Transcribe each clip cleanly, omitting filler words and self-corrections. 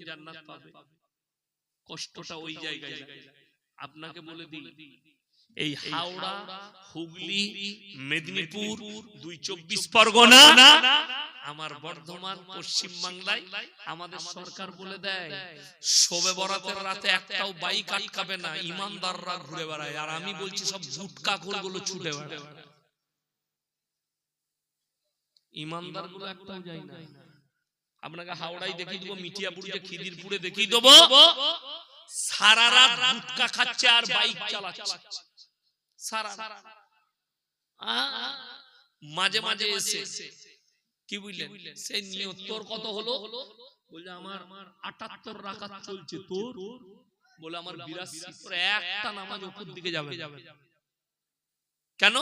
জান্নাত পাবে, কষ্টটা ওই জায়গায়। আপনাকে বলে দিই, এই হাওড়া, হুগলি, মেদিনীপুর, ২ পরগনা, আমার বর্ধমান, পশ্চিম বাংলায় আমাদের সরকার বলে দেয় শবে বরাতের রাতে একটাও বাইক আটকাবে না, ইমানদাররা ঘুরে বেড়ায়। আর আমি বলছি সব গুটকাখোর গুলো ছুটে বেড়ায়, ইমানদার গুলো একটাও যায় না। আপনাকে হাওড়ায় দেখিয়ে দেবো, মিঠিয়াপুরে, খিদিরপুরে দেখিয়ে দেবো, সারা রাত গুটকা খাচ্ছে আর বাইক চালাচ্ছে সারা। মাঝে মাঝে এসে কি বুঝলেন, সেই নিয়ত তোর কত হলো, বলে আমার ৭৮ রাকাত চলছে, তোর বলে আমার ৮২। একটা নামাজ উপর দিকে যাবে কেন?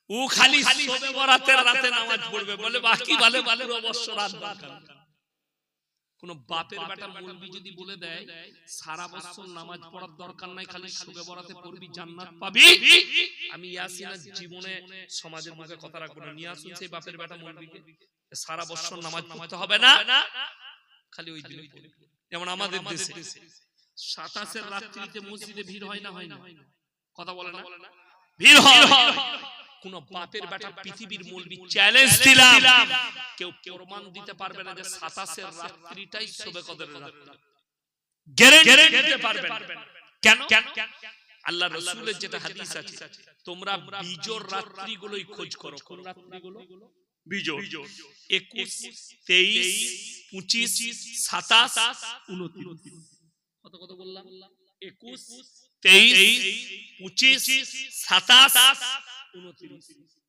ও খালি শবে বরাতের রাতে নামাজ পড়বে, বলে বাকি ভালো ভালো অবশ্য রাত দরকার। কোন বাপের বেটা মৌলবি যদি বলে দেয় সারা বছর নামাজ পড়ার দরকার নাই, খালি শবে বরাতে পড়বি জান্নাত পাবি, আমি ইয়াসিনের জীবনে সমাজের মুখে কথা রাখবো না। নিয়ে আসুন সেই বাপের বেটা মৌলবিকে, সারা বছর নামাজ পড়তে হবে না, খালি ওই দিনে পড়বি। যেমন আমাদের দেশে ২৭-এর রাত্রিতে মসজিদে ভিড় হয় না, হয় না? কথা বলে না, ভিড় হয়। কোন বাপের বেটা পৃথিবীর মৌলবি চ্যালেঞ্জ দিলাম, কেউ প্রমাণ দিতে পারবে না যে ২৭-এর রাত্রিটাই শবে কদরের রাত্রি, গ্যারান্টি দিতে পারবে না। কেন? আল্লাহ রাসূলের যেটা হাদিস আছে, তোমরা বিজোড় রাত্রিগুলোই খোঁজ করো। কোন রাত্রিগুলো? বিজোড়। ২১, ২৩, ২৫, ২৭, ২৯। কত বললাম? ২১, ২৩, ২৫, ২৭, ২৯।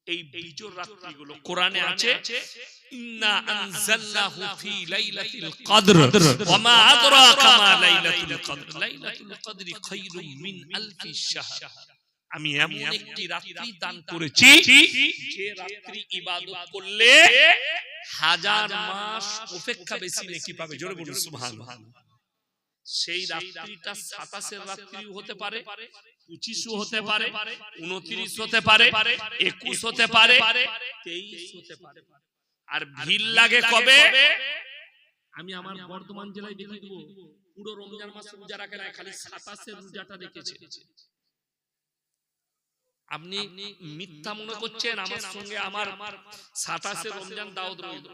এই বিজোড় রাত্রিগুলো কোরআনে আছে, ইন্না আনজালনাহু ফি লাইলাতিল কদর ওয়া মা আদরাকা মা লাইলাতুল কদর লাইলাতুল কদরি খায়রুম মিন আলফি শাহর। আমি এমন একটি রাত্রি দান করেছি যে রাত্রি ইবাদত করলে ১০০০ মাস অপেক্ষা বেশি নেকি পাবে। জোরে বলুন সুবহানাল্লাহ। সেই রাত্রিটা ২৭-এর রাত্রিও হতে পারে, ২৫ও হতে পারে, ২৯ হতে পারে, ২১ হতে পারে, ২৩ হতে পারে। আর ভিড় লাগে কবে? আমি আমার বর্ধমান জেলায় দেখিয়ে দেবো, পুরো রমজান মাস রোজা রাখে না, খালি ২৭-এর রোজাটা রেখেছে। আপনি মিথ্যা মনে করছেন, আমার সঙ্গে আমার ২৭-এর রমজান দাওয়াত রইল।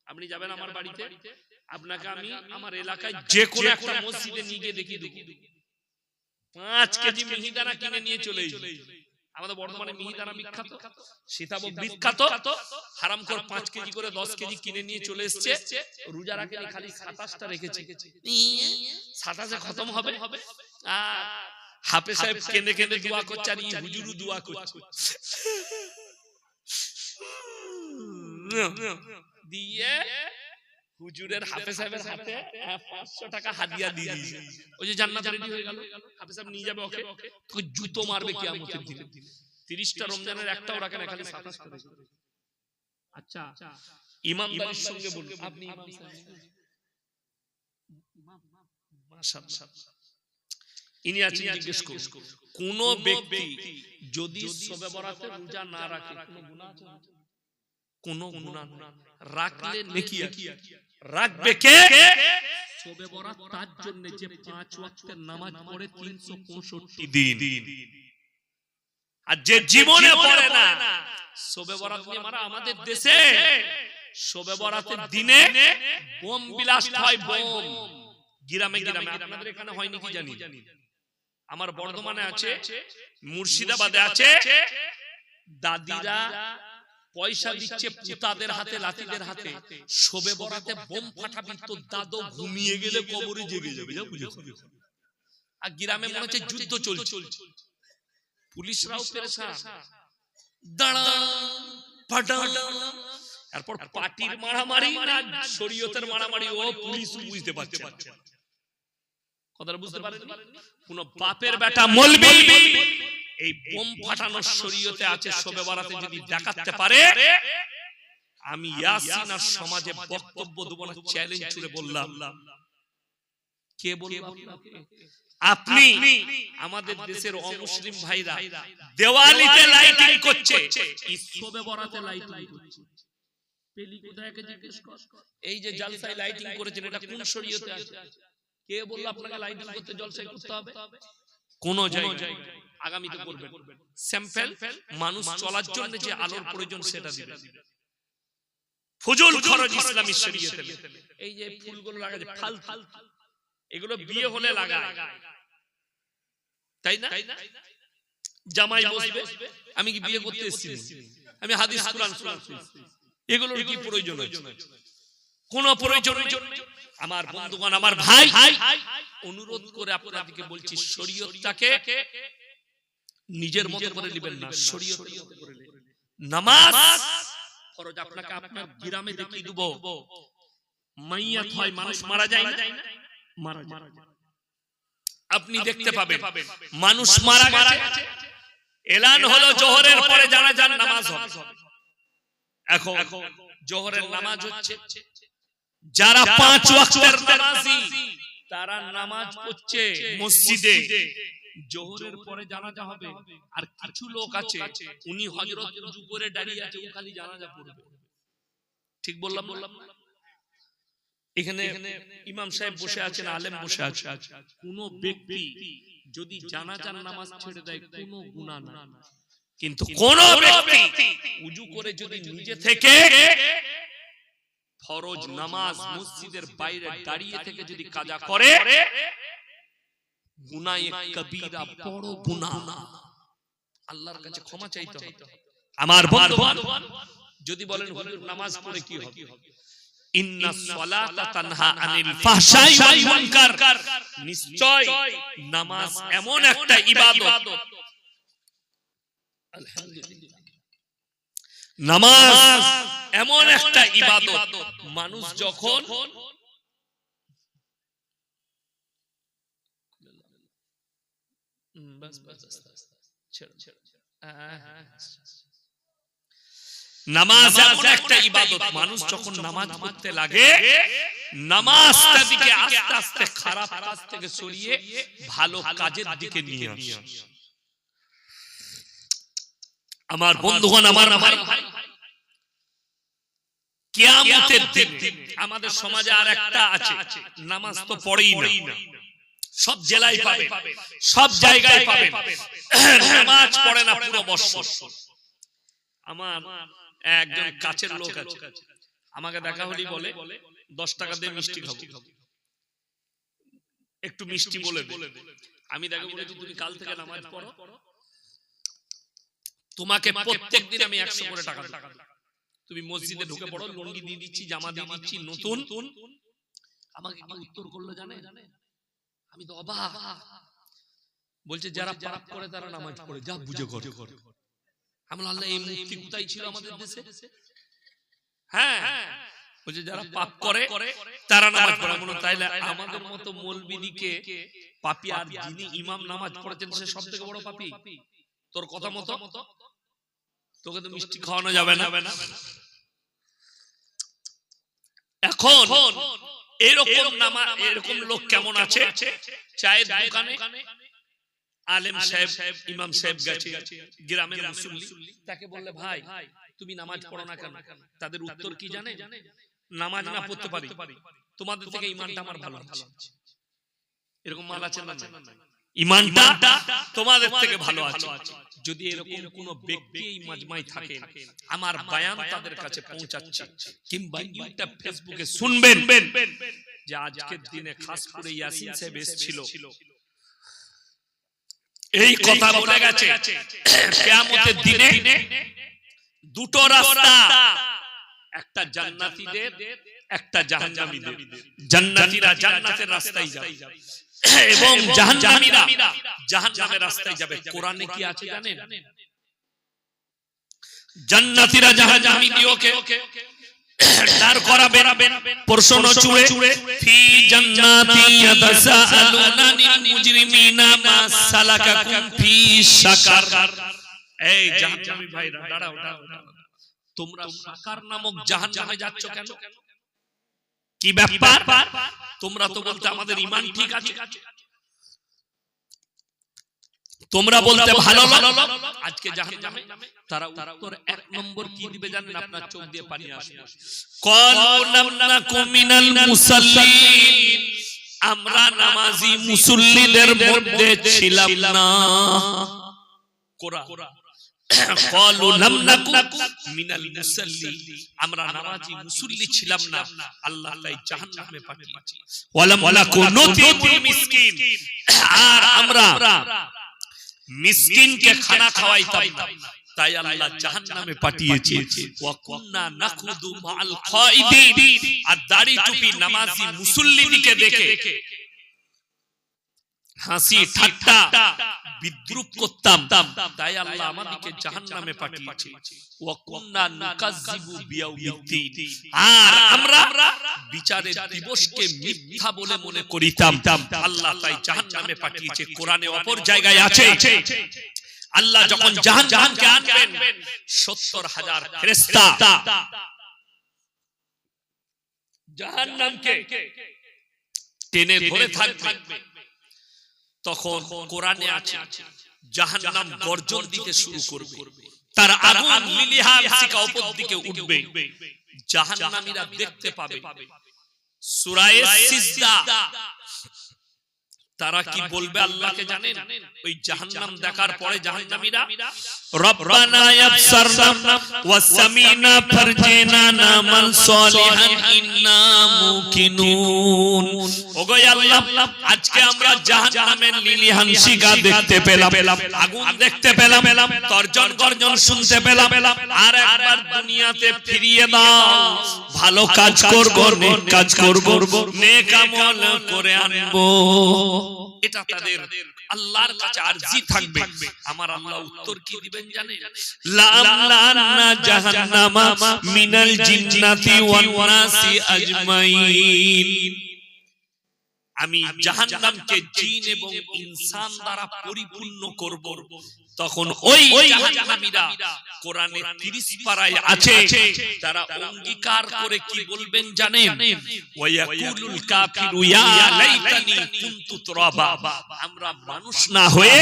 আপনি যাবেন আমার বাড়িতে, আপনাকে আমি আমার এলাকায় যে কোনো একটা মসজিদে নিয়ে গিয়ে দেখিয়ে দেবো, ৫ কেজি মিহিদানা কিনে নিয়ে চলে এসেছে। আমাদের বর্ধমানে মিহিদানা বিখ্যাত, সীতাভোগ বিখ্যাত, হারামখোর ৫ কেজি করে ১০ কেজি কিনে নিয়ে চলে এসেছে। রোজা রাখেনি, খালি ২৭টা রেখেছে। ২৭-এ খতম হবে, হাফেজ সাহেব কেঁদে কেঁদে দোয়া করছে, আর এই হুজুরও দোয়া করছে। দিয়ে হুজুরের হাফেজ সাহেবের হাতে ৫০০ টাকা হাদিয়া দিয়ে দিয়েছে। ওই যে জান্নাত রেডি হয়ে গেল, হাফেজ সাহেব নিয়ে যাবে ওকে, তোকে জুতো মারবে কিয়ামতের দিনে। ৩০টা রমজানের একটাও রাখে না, খালি ২৭টা রেখে। আচ্ছা, ইমানদারির সঙ্গে বলুন, আপনি ইমাম সাহেব মাশাআল্লাহ, ইনি আছেন, জিজ্ঞেস করুন, কোন ব্যক্তি যদি শবে বরাতে রোজা না রাখে কোনো গুনাহ আছে? কোনো গুনাহ না, রাখলে নেকি আছে। রাখবে কে? শবে বরাত তার জন্য যে ৫ ওয়াক্তের নামাজ পড়ে ৩৬৫ দিন, আর যে জীবনে পড়ে না। শবে বরাত নিয়ে মারা আমাদের দেশে শবে বরাতের দিনে বোম ব্লাস্ট হয়, বোম গ্রামে গ্রামে। আপনাদের এখানে হয় নাকি জানি, আমার বর্ধমানে আছে, মুর্শিদাবাদে আছে। দাদিরা পয়সা দিচ্ছে পুতাদের হাতে, লাতিদের হাতে, শবে বরাতে বোম ফাটাবি, তো দাদু ঘুমিয়ে গেলে কবরে জেগে যাবে। আর গ্রামে মনে হচ্ছে যুদ্ধ চলছে, পুলিশরাও পেরেশান, দাঁড়া ফাটা। এরপর পার্টির মারামারি না শরীয়তের মারামারি, ও পুলিশ বুঝতে পারছে না। কথাটা বুঝতে পারেন? কোন বাপের বেটা মৌলবি এই বোম ফাটানোর শরীয়তে আছে, শবে বরাতে যদি দেখাতে পারে, আমি ইয়াসিন আর সমাজে বক্তব্য দেব না, চ্যালেঞ্জ ছুড়ে বললাম। কে বলল? আপনি। আমাদের দেশের অমুসলিম ভাইরা দেওয়ালিতে লাইটিং করছে, শবে বরাতে লাইটিং করছে। পেলি কোথায় কে জিজ্ঞেস কর। এই যে জলসায় লাইটিং করেছেন এটা কোন শরীয়তে আছে? কে বলল আপনাকে লাইটিং করতে জলসায় করতে হবে? কোন জায়গায় আগামীতে করবেন। স্যাম্পল মানুষ চলার জন্য যে আলোর প্রয়োজন সেটা দিবেন। ফুজুল খরচ ইসলামী শরীয়তে। এই যে ফুলগুলো লাগায় ফাল ফাল, এগুলো বিয়ে হলে লাগায়, তাই না? জামাই বসবে, আমি কি বিয়ে করতে এসেছি? আমি হাদিস কুরআন শুনছি, এগুলোর কি প্রয়োজন আছে? কোন প্রয়োজন নেই। আমার বন্ধুগণ, আমার ভাই, অনুরোধ করে আপনাদেরকে বলছি, শরীয়তটাকে নিজের মতো করে নেবেন না, শরীয়তের মতো করে নেবেন। নামাজ ফরজ। আপনাকে আপনার গ্রামে দেখিয়ে দেব, মাইয়াত হয়, মানুষ মারা যায় না, মারা যায়, আপনি দেখতে পাবেন মানুষ মারা গেছে, এলান হলো জোহরের পরে জানাজার নামাজ হবে। এখন জোহরের নামাজ হচ্ছে, যারা 5 ওয়াক্তের নামাজি তারা নামাজ পড়ছে মসজিদে, জোহরের পরে জানাজা হবে। আর কিছু লোক আছে উনি হযরত উজু করে দাঁড়িয়ে আছে, ও খালি জানাজা পড়বে। ঠিক বললাম? এখানে ইমাম সাহেব বসে আছেন, আলেম বসে আছে, কোন ব্যক্তি যদি জানাজার নামাজ ছেড়ে দেয় কোনো গুনাহ না, কিন্তু কোন ব্যক্তি উজু করে যদি নিজে থেকে ফরজ নামাজ মসজিদের বাইরে দাঁড়িয়ে থেকে যদি কাজা করে, গুনাহ কবিরা, বড় গুনাহ, আল্লাহর কাছে ক্ষমা চাইতে হবে। আমার বন্ধুগণ, যদি বলেন হুজুর নামাজ পড়ে কি হবে? ইন্নাস সালাতা তানহা আনিল ফাহশাই ওয়াল মুনকার, নিশ্চয় নামাজ এমন একটা ইবাদত, আলহামদুলিল্লাহ, নামাজ এমন একটা ইবাদত, মানুষ যখন নামাজ এমন একটা ইবাদত, মানুষ যখন নামাজ পড়তে লাগে, নামাজটা দিকে আস্তে আস্তে খারাপ কাজ থেকে সরিয়ে ভালো কাজের দিকে নিয়ে আসে। আমার বন্ধুগণ, আমার ভাই, কিয়ামতের দিন আমাদের সমাজে আর একটা আছে, নামাজ তো পড়েই না, সব জেলায় পাবেন, সব জায়গায় পাবেন, নামাজ পড়ে না পুরো বছর। আমার একজন কাছের লোক আছে, আমাকে দেখা হলি বলে 10 টাকা দিয়ে মিষ্টি খাবো, একটু মিষ্টি বলে দে। আমি তাকে বলেছি তুমি কাল থেকে নামাজ পড়ো, তোমাকে প্রত্যেকদিন আমি 100 করে টাকা দেব, তুমি মসজিদে ঢুকে পড়ো, লুঙ্গি দিয়ে দিচ্ছি, জামা দিয়ে দিচ্ছি নতুন। আমাকে কি উত্তর করলো জানে? আমি তো অবাক। বলছে যারা পাপ করে তারা নামাজ পড়ে, যা বুঝে করে। আমি বললাম আল্লাহ, এই মুক্তি কোথায় ছিল আমাদের দেশে? হ্যাঁ, বলছে যারা পাপ করে তারা নামাজ পড়ে। আমি বললাম তাইলে আমাদের মতো মৌলবীদিকে পাপী, আর যিনি ইমাম নামাজ পড়েছেন সে সবথেকে বড় পাপী। তোর কথা মতো তোকে তো মিষ্টি খাওয়ানো যাবে না। এখন এরকম লোক কেমন আছে? চায়ের দোকানে আলেম সাহেব, ইমাম সাহেব গেছে, গ্রামের মুসল্লি, তাকে বললে ভাই তুমি নামাজ পড়ো না কেন? তাদের উত্তর কি জানে? নামাজ না পড়তে পারি, তোমাদের থেকে ইমানটা আমার ভালো আছে। এরকম মাল আছে না? ইমানটা তোমাদের থেকে ভালো আছে। যদি এরকম কোন ব্যক্তি এই মাজমায় থাকে, আমার বয়ান তাদের কাছে পৌঁছাচ্ছে, কিংবা ইউটিউব ফেসবুকে শুনবেন যে আজকের দিনে খাস করে ইয়াসিন সাহেব এসেছিল, এই কথা বলে গেছে কিয়ামতের দিনে দুটো রাস্তা, একটা জান্নাতীদের, একটা জাহান্নামীদের। জান্নাতীরা জান্নাতের রাস্তায় যাবে এবং জাহান্নামীরা জাহান্নামের রাস্তায় যাবে। কোরআনে কি আছে জানেন? জান্নাতীরা জাহান্নামীদেরকে দাঁড় করাবেন, প্রশ্ন ছুড়ে, ফি জান্নাতি ইয়াতাসাআলুনা আনিল মুজরিমিনা মা সালাকাকুম ফি সাকার। এই জাহান্নামী ভাইরা দাঁড়াও, তোমরা সাকার নামক জাহান্নামে যাচ্ছ কেন? কি ব্যাপার? তোমরা তো বলতে আমাদের ঈমান ঠিক আছে, তোমরা বলতে ভালো লাগলো আজকে জাহান্নামে, তারা উত্তর এক নম্বর কি দিবে জানেন? আপনার চোখ দিয়ে পানি আসবে, ক্বালু লাম নাকু মিনাল মুসাল্লিন, আমরা নামাজি মুসল্লিদের মধ্যে ছিলাম না। কোরআন ক্বালু লাম নাকু মিনাল মুসাল্লিন, আমরা নামাজি মুসল্লি ছিলাম না, আল্লাহ তাই জাহান্নামে পাঠিয়েছে। ওয়ালাম নাকু নুতিউল মিসকিন, আর আমরা মিসকিনকে খানা খাওয়াইতাম না, তাই আল্লাহ জাহান্নামে পাঠিয়েছে। ওয়া কুননা নাখুদু মাআল খাইদিন, আর দাড়ি টুপি নামাজি মুসল্লিদিকে দেখে হাসি ঠাট্টা বিদ্রুপ করতাম, তাই আল্লাহ আমাদেরকে জাহান্নামে পাঠিয়েছে। ওয়া কুননা নুকাজ্জিবু বিয়াউমিদ্দিন, আর আমরা বিচারের দিবসকে মিথ্যা বলে মনে করিতাম, আল্লাহ তাই জাহান্নামে পাঠিয়েছে। কোরআনে অপর জায়গায় আছে, আল্লাহ যখন জাহান্নামকে আনবেন ৭০,০০০ ফেরেশতা জাহান্নামকে টেনে ধরে থাকবে, তখন কোরআনে আছে জাহান্নাম গর্জন দিতে শুরু করবে, তার আগুন লিলিহান শিখা উপর দিকে উঠবে, জাহান্নামীরা দেখতে পাবে। সূরা সিজদা, তারা কি বলবে আল্লাহকে জানেন? ওই জাহান্নাম দেখার পরে জাহান্নামীরা রব্বানা ইয়াবসারনা ওয়া সামিনা ফারজিনা নামাল সালিহান ইন্না মুকিনুন, ওগো আল্লাহ আজকে আমরা জাহান্নামের লিলিহান শিখা দেখতে পেলাম, আগুন দেখতে পেলাম, তর্জন গর্জন শুনতে পেলাম, আর একবার দুনিয়াতে ফিরিয়ে দাও, ভালো কাজ করব, নেক কাজ করব, নেক আমল করে আনবো। এটা তাদের আল্লাহর কাছে আরজি থাকবে। আমার আল্লাহ উত্তর কি দিবেন জানেন? লা'আমলা'না জাহান্নামা মিনাল জিন্নাতি ওয়ান নাসি আজমাইন, আমি জাহান্নামকে জিন এবং ইনসান দ্বারা পরিপূর্ণ করব। তখন ওই জাহান্নামীরা কোরআনে ৩০ পারায় আছে, তারা অঙ্গীকার করে কি বলবেন জানেন? ওয়ায়াকুলুল কাফিরু ইয়া লাইতানি কুনতু তুরাবা, আমরা মানুষ না হয়ে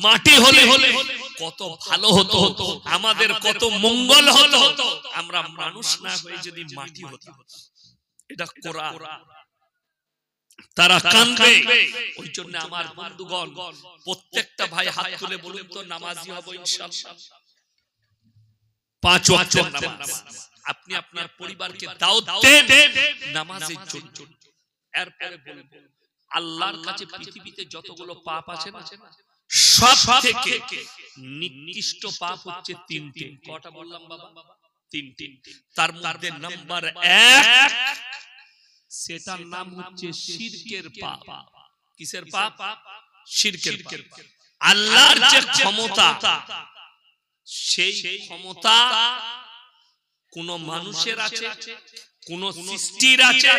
মাটি হলে কত ভালো হতো, আমাদের কত মঙ্গল হতো, আমরা মানুষ না হয়ে যদি মাটি হতাম। এটা কোরআন। তারা কাঁদবে। ওই জন্য আমার বন্ধুগণ, প্রত্যেকটা ভাই হাত তুলে বলুন তো, নামাজি হব ইনশাআল্লাহ। ৫ ওয়াক্তের নামাজ আপনি আপনার পরিবারকে দাওয়াত দেন নামাজের জন্য। এরপরে বলবো, আল্লাহর কাছে পৃথিবীতে যতগুলো পাপ আছে না, সব থেকে নিকৃষ্ট পাপ হচ্ছে ৩টে। কটা বললাম বাবা? ৩টে। তার মধ্যে নাম্বার ১, সেটার নাম হচ্ছে শিরকের পাপ। কিসের পাপ? শিরকের পাপ। আল্লাহর যে ক্ষমতা, সেই ক্ষমতা কোন মানুষের আছে, কোন সৃষ্টির আছে?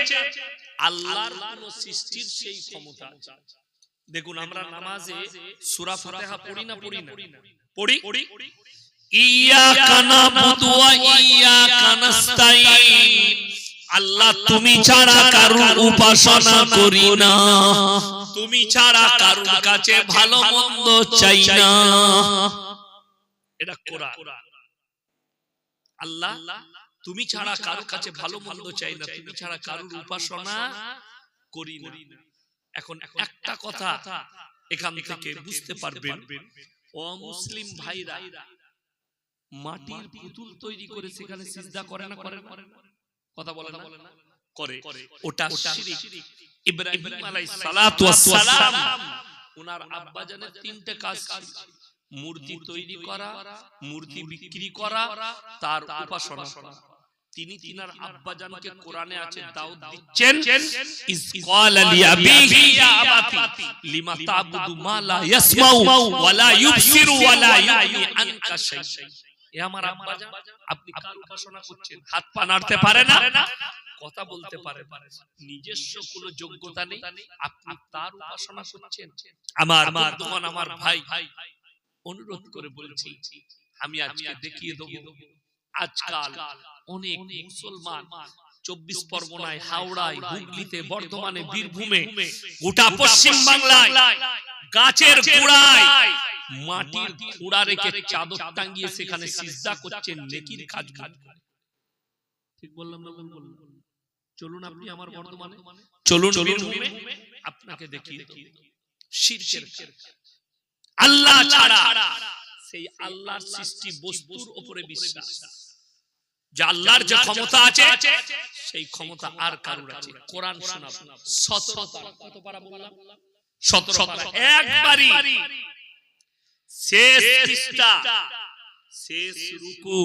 আল্লাহর কোন সৃষ্টির সেই ক্ষমতা আছে। দেখুন, আমরা নামাজে সূরা ফাতিহা পড়ি না? পড়ি। ইয়াকা নাবুদু ওয়া ইয়াকা নাস্তাইন, আল্লাহ তুমি ছাড়া কারুর উপাসনা করি না, তুমি ছাড়া কারুর কাছে ভালো মন্দ চাই না। এটা কোরআন। আল্লাহ তুমি ছাড়া কারুর কাছে ভালো মন্দ চাই না, তুমি ছাড়া কারুর উপাসনা করি না। এখন একটা কথা এখান থেকে বুঝতে পারবেন, অমুসলিম ভাইরা মাটির পুতুল তৈরি করে সেখানে সিজদা করে না? কথা বলে না? করে। ওটা শিরক। ইব্রাহিম আলাইহিস সালাতু ওয়াস সালাম, ওনার আব্বা জানের ৩টে কাজ ছিল: মূর্তি তৈরি করা, মূর্তি বিক্রি করা, তার উপাসনা করা। তিনি তিনার আব্বা জানকে কোরআনে আছে দাওয়াত দিচ্ছেন, ইজ ক্বালা লিআবিহি ইয়া আবাতি লিমা তা'বুদু মা লা ইয়াসমাউ ওয়া লা ইউবসিরু ওয়া লা ইউগনি আনকা শাইআ। এ আমার আব্বা জান, আপনি কার উপাসনা করছেন? হাত পা নাড়তে পারে না, কথা বলতে পারে না, নিজস্ব কোনো যোগ্যতা নেই, আপনি তার উপাসনা করছেন? আমার বন্ধুগণ, আমার ভাই, অনুরোধ করে বলছি, আমি আজকে দেখিয়ে দেব, আজকাল অনেক মুসলমান ২৪ পরগনায়, হাওড়ায়, হুগলিতে, বর্ধমানে, বীরভূমে, গোটা পশ্চিম বাংলায় গাছের গোড়ায় মাটির খোঁড়া রেখে চাদর টাঙিয়ে সেখানে সিজদা করছেন নেকির কাজ করে। ঠিক বললাম না ভুল বললাম? চলুন আপনি আমার বর্তমানে চলুন বীরভূমে আপনাকে দেখিয়ে দেব শিরকের আল্লাহ ছাড়া সেই আল্লাহর সৃষ্টি বস্তুর উপরে বিশ্বাস যে আল্লাহর যে ক্ষমতা আছে সেই ক্ষমতা আর কারোর আছে। কোরআন শোনাবো 17 পারা, কত পারা বললাম? 17 পারা, একবারই শেষ পৃষ্ঠা, শেষ রুকু।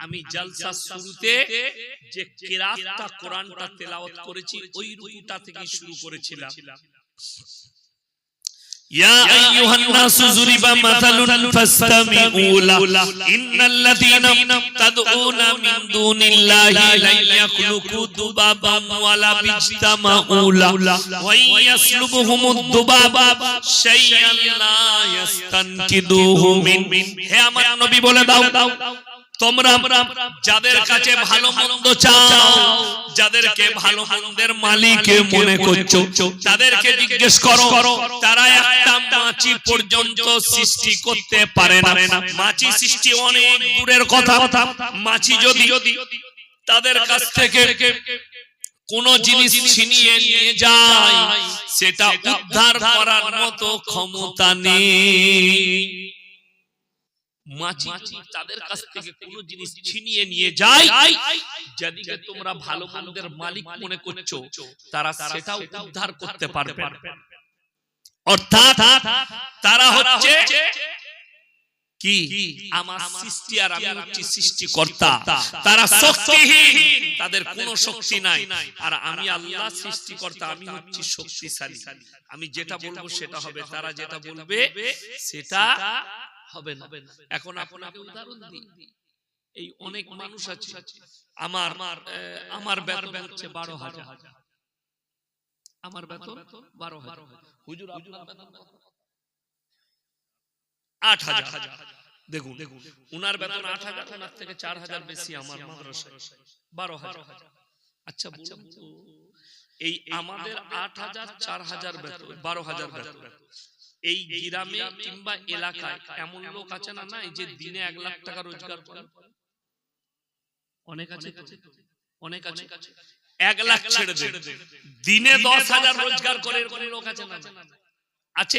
আমি জালসার শুরুতে যে কিরাতটা কোরআনটা তেলাওয়াত করেছি ওই রুকুটা থেকে শুরু করেছিলাম। يا أيها الناس ضرب مثل فاستمعوا له إن الذين تدعون من دون الله لن يخلقوا ذبابا ولو اجتمعوا له وإن يسلبهم الذباب شيئا لا يستنقذوه منه। হে আমার নবী বলে দাও, তোমরা যাদের কাছে ভালো মন্দ চাও, যাদেরকে ভালো মন্দের মালিক মনে করছো, তাদেরকে জিজ্ঞেস করো, তারা একটা মাছি পর্যন্ত সৃষ্টি করতে পারে না। মাছি সৃষ্টি অনেক দূরের কথা। মাছি যদি তাদের কাছ থেকে কোন জিনিস ছিনিয়ে নিয়ে যায়, সেটা উদ্ধার করার মতো ক্ষমতা নেই। মাছি তাদের কাছ থেকে কোন জিনিস ছিনিয়ে নিয়ে যায়, যাদেরকে তোমরা ভালো মন্দের মালিক মনে করছো, তারা সেটাও উদ্ধার করতে পারবে না। অর্থাৎ তারা হচ্ছে কি? আমার সৃষ্টি আর আমি হচ্ছি সৃষ্টিকর্তা। তারা শক্তিহীন, তাদের কোনো শক্তি নাই। আর আমি আল্লাহ সৃষ্টিকর্তা, আমি হচ্ছি শক্তিশালী। আমি যেটা বলবো সেটা হবে, তারা যেটা বলবে সেটা হবে না। এখন আপনাকে উদাহরণ দিই, এই অনেক মানুষ আছে, আমার বেতন হচ্ছে 12,000, আমার বেতন 12,000, হুজুর আপনার বেতন 8,000। দেখুন উনার বেতন 8,000, ওনার থেকে 4,000 বেশি আমার মাদ্রাসায় 12,000। আচ্ছা বলুন তো, এই আমাদের 8,000 4,000 বেতন, 12,000 বেতন, এই গ্রামে কিংবা এলাকায় এমন লোক আছে না নাই যে দিনে 1 লাখ টাকা রোজগার করে? অনেক আছে, অনেক আছে। 1 লাখ ছেড়ে দেন, দিনে 10,000 রোজগার করে এরকম লোক আছে না? আছে।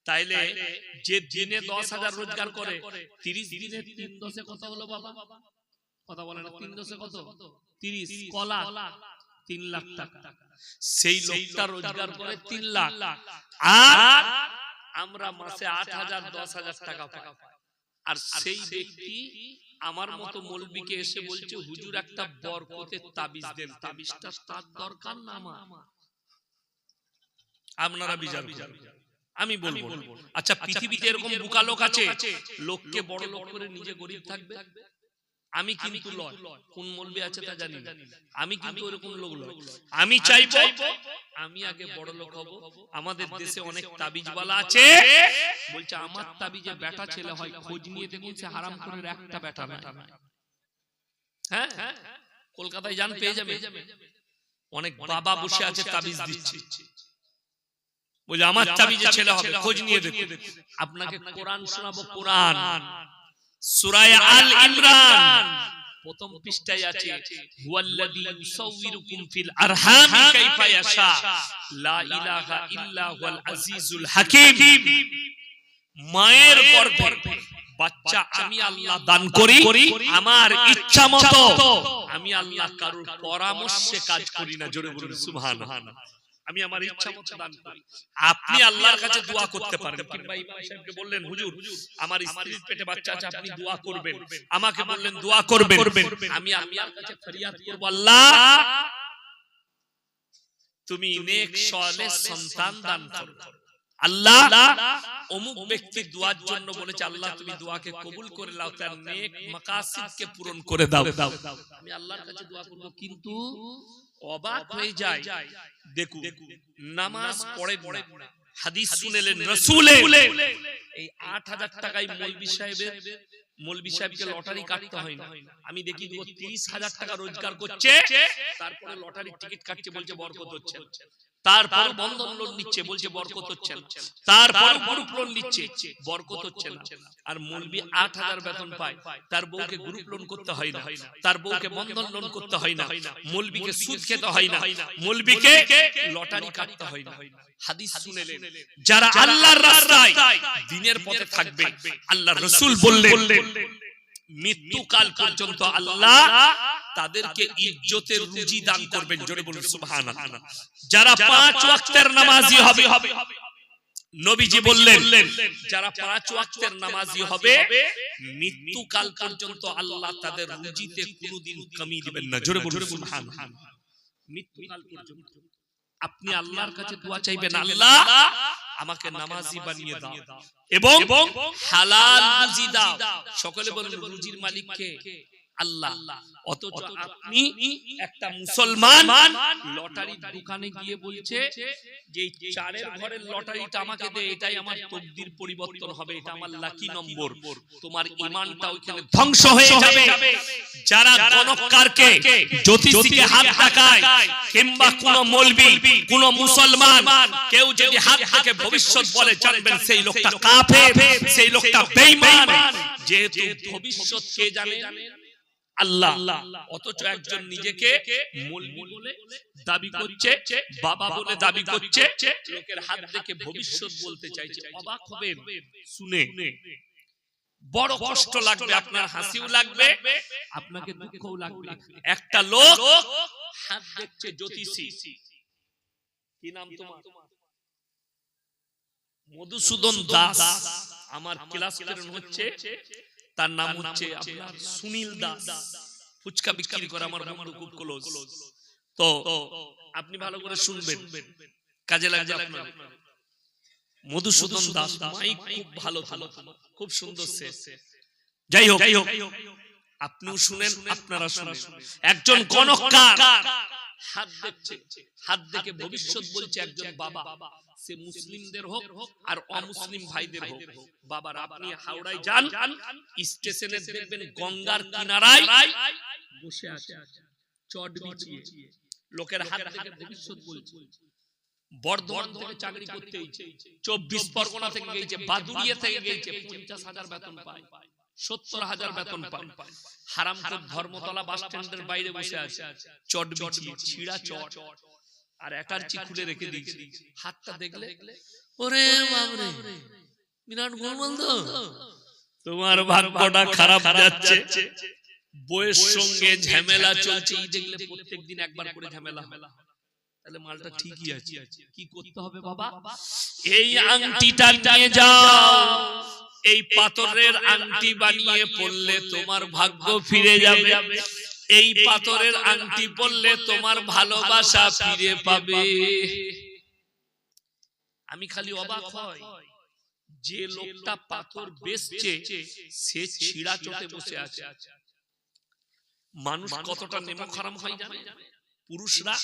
তাইলে যে দিনে 10,000 রোজগার করে, 30 দিনে 3 দশে কত হলো বাবা? কথা বলে না, 3 দশে কত? 30 কলা 3 লাখ টাকা। সেই লোকটা রোজগার করে 3 লাখ, আর আমরা মাসে 8,000 10,000 টাকা পাই। আর সেই ব্যক্তি আমার মতো মৌলবীকে এসে বলছে, হুজুর একটা বরকতের তাবিজ দেন। তাবিজটা তার দরকার না আমার, আপনারা বিচার করেন। আমি বলবো, আচ্ছা পৃথিবীতে এরকম বোকা লোক আছে, লোককে বড় লোক করে নিজে গরিব থাকবে? আমি কিন্তু লয়, কোন মৌলবী আছে তা জানি না, আমি কিন্তু এরকম লোক লয়। আমি চাইবো আমি আগে বড় লোক হব। আমাদের দেশে অনেক তাবিজওয়ালা আছে, বলছে আমার তাবিজে বেটা ছেলে হয়, খোঁজ নিয়ে দেখুন সে হারাম করে একটা বেটা নাই। হ্যাঁ, কলকাতায় যান পেয়ে যাবে, অনেক বাবা বসে আছে তাবিজ দিচ্ছে, বলে আমার তাবিজে ছেলে হবে, খোঁজ নিয়ে দেখুন। আপনাকে কোরআন শোনাবো, কোরআন সূরা আল ইমরান প্রথম পৃষ্ঠায় আছে, হুয়াল্লাযী ইউসাউবিরুকুম ফিল আরহামি কাইফা ইয়াশা লা ইলাহা ইল্লা হুয়াল আজিজুল হাকীম। মায়ের গর্ভে বাচ্চা আমি আল্লাহ দান করি আমার ইচ্ছা মতো। আমি আল্লাহ কারোর পরামর্শে কাজ করি না। জোরে বলুন সুবহানাল্লাহ। আমি আমার ইচ্ছা মতো দান করি। আপনি আল্লাহর কাছে দোয়া করতে পারেন, কিংবা ইমাম সাহেবকে বললেন, হুজুর আমার স্ত্রীর পেটে বাচ্চা আছে, আপনি দোয়া করবেন। আমাকে বললেন দোয়া করবেন, আমি আল্লাহর কাছে ফরিয়াদ করব, আল্লাহ তুমি নেক সালেহ সন্তান দান করো। আল্লাহ অমুক ব্যক্তির দোয়ার জন্য বলেছে, আল্লাহ তুমি দোয়াকে কবুল করে নাও, তার নেক মাকাসিদকে পূরণ করে দাও। আমি আল্লাহর কাছে দোয়া করব, কিন্তু অবাক হয়ে যায়, দেখুন নামাজ পড়ে না, হাদিস শুনেলেন রাসূলের, এই 8,000 টাকায় মৌলভী সাহেবকে লটারি কাটতে হয় না। আমি দেখি 30,000 টাকা রোজগার করছে, তারপরে লটারির টিকিট কাটছে, বলছে বরকত হচ্ছে। তারপর বন্ধন লোন নিচ্ছে, বলছে বরকত হচ্ছে না, তারপর গ্রুপ লোন নিচ্ছে, বরকত হচ্ছে না। আর মৌলবি 8,000 বেতন পায়, তার বউকে গ্রুপ লোন করতে হয় না, তার বউকে বন্ধন লোন করতে হয় না, মৌলবিকে সুদ খেতে হয় না, মৌলবিকে লটারি কাটতে হয় না। হাদিস শুনেলেন, যারা আল্লাহর রাস্তায় দ্বীনের পথে থাকবে, আল্লাহর রাসূল বললেন মৃত্যুকাল পর্যন্ত আল্লাহ তাদেরকে ইজ্জতের রুজি দান করবেন। জোরে বলুন সুবহানাল্লাহ। যারা 5 ওয়াক্তের নামাজি হবে, নবীজি বললেন যারা 5 ওয়াক্তের নামাজি হবে মৃত্যুকাল পর্যন্ত আল্লাহ তাদের রুজিতে কোনোদিন কমি দিবেন না। জোরে বলুন সুবহানাল্লাহ। মৃত্যুকাল পর্যন্ত আপনি আল্লাহর কাছে দোয়া চাইবেন, আল্লাহ আমাকে নামাজি বানিয়ে দাও এবং হালাল রুজি দাও। সকলে বলেন রুজির মালিক কে? আল্লাহ। অথচ আপনি একটা মুসলমান লটারির দোকানে গিয়ে বলছে যে 4 ঘরের লটারিটা আমাকে দে, এটাই আমার তকদির পরিবর্তন হবে, এটা আমার লাকি নম্বর। তোমার ঈমানটা ওইখানে ধ্বংস হয়ে যাবে। যারা গণককারকে জ্যোতিষীকে হাত দেখায় কিংবা কোন মৌলবি কোন মুসলমান কেউ যদি হাত দেখে ভবিষ্যৎ বলে, জানবেন সেই লোকটা কাফের, সেই লোকটা বেঈমান। যেহেতু ভবিষ্যৎ কে জানে? আল্লাহ। অথচ একজন নিজেকে মৌলবি বলে দাবি করছে, বাবা বলে দাবি করছে, লোকের হাত দেখে ভবিষ্যৎ বলতে চাইছে। অবাক হবেন শুনে, বড় কষ্ট লাগবে, আপনার হাসিও লাগবে, আপনাকে দুঃখও লাগবে। একটা লোক হাত দেখছে জ্যোতিষী, কি নাম তোমার? মধুসূদন দাস। আমার ক্লাস কেরণ হচ্ছে, তার নাম হচ্ছে আপনার সুনীল দাস, ফুচকা বিক্রি করে আমার বন্ধু, খুব ক্লোজ। তো আপনি ভালো করে শুনবেন, কাজে লাগবে আপনার। মধুসূদন দাস মাইক খুব ভালো, খুব সুন্দর সে। যাই হোক, আপনিও শুনেন, আপনারা শুনেন। একজন গণককার হাত দেখছে, হাত দেখে ভবিষ্যৎ বলছে একজন বাবা, সে মুসলিমদের হোক আর অমুসলিম ভাইদের হোক। বাবার আপনি হাওড়ায় যান, স্টেশনে দেখবেন গঙ্গার কিনারায় বসে আছে, চট বিছিয়ে, লোকের হাত দেখে ভবিষ্যৎ বলছে। বর্ধমান থেকে চাকরি করতে গেছে, 24 পরগনা থেকে গেছে, বাদুড়িয়া থেকে গেছে, 50,000 বেতন পায়, 70,000 বেতন পায়। হারামখোর ধর্মতলা বাস স্ট্যান্ডের বাইরে বসে আছে, চট বিছিয়ে, ছিঁড়া চট আর একারচি খুলে রেখে দিয়েছে। হাতটা দেখলে ওরে বাবরে, বিরাট গোলমাল তো। তোমার ভাগ্যটা খারাপ যাচ্ছে, বউয়ের সঙ্গে ঝামেলা চলছে, এই দেখলে প্রত্যেকদিন একবার করে ঝামেলা হয়, তাহলে মালটা ঠিকই আছে। কি করতে হবে বাবা? এই আংটিটা নিয়ে যাও, এই পাথরের আংটি বানিয়ে পড়লে তোমার ভাগ্য ফিরে যাবে, এই পাথরের আংটি পড়লে তোমার ভালোবাসা ফিরে পাবে। আমি খালি অবাক হই, যে লোকটা পাথর বেচছে সে ছিঁড়া চটে বসে আছে। মানুষ কতটা নেমো খারাম হয় জানে? পুরুষরা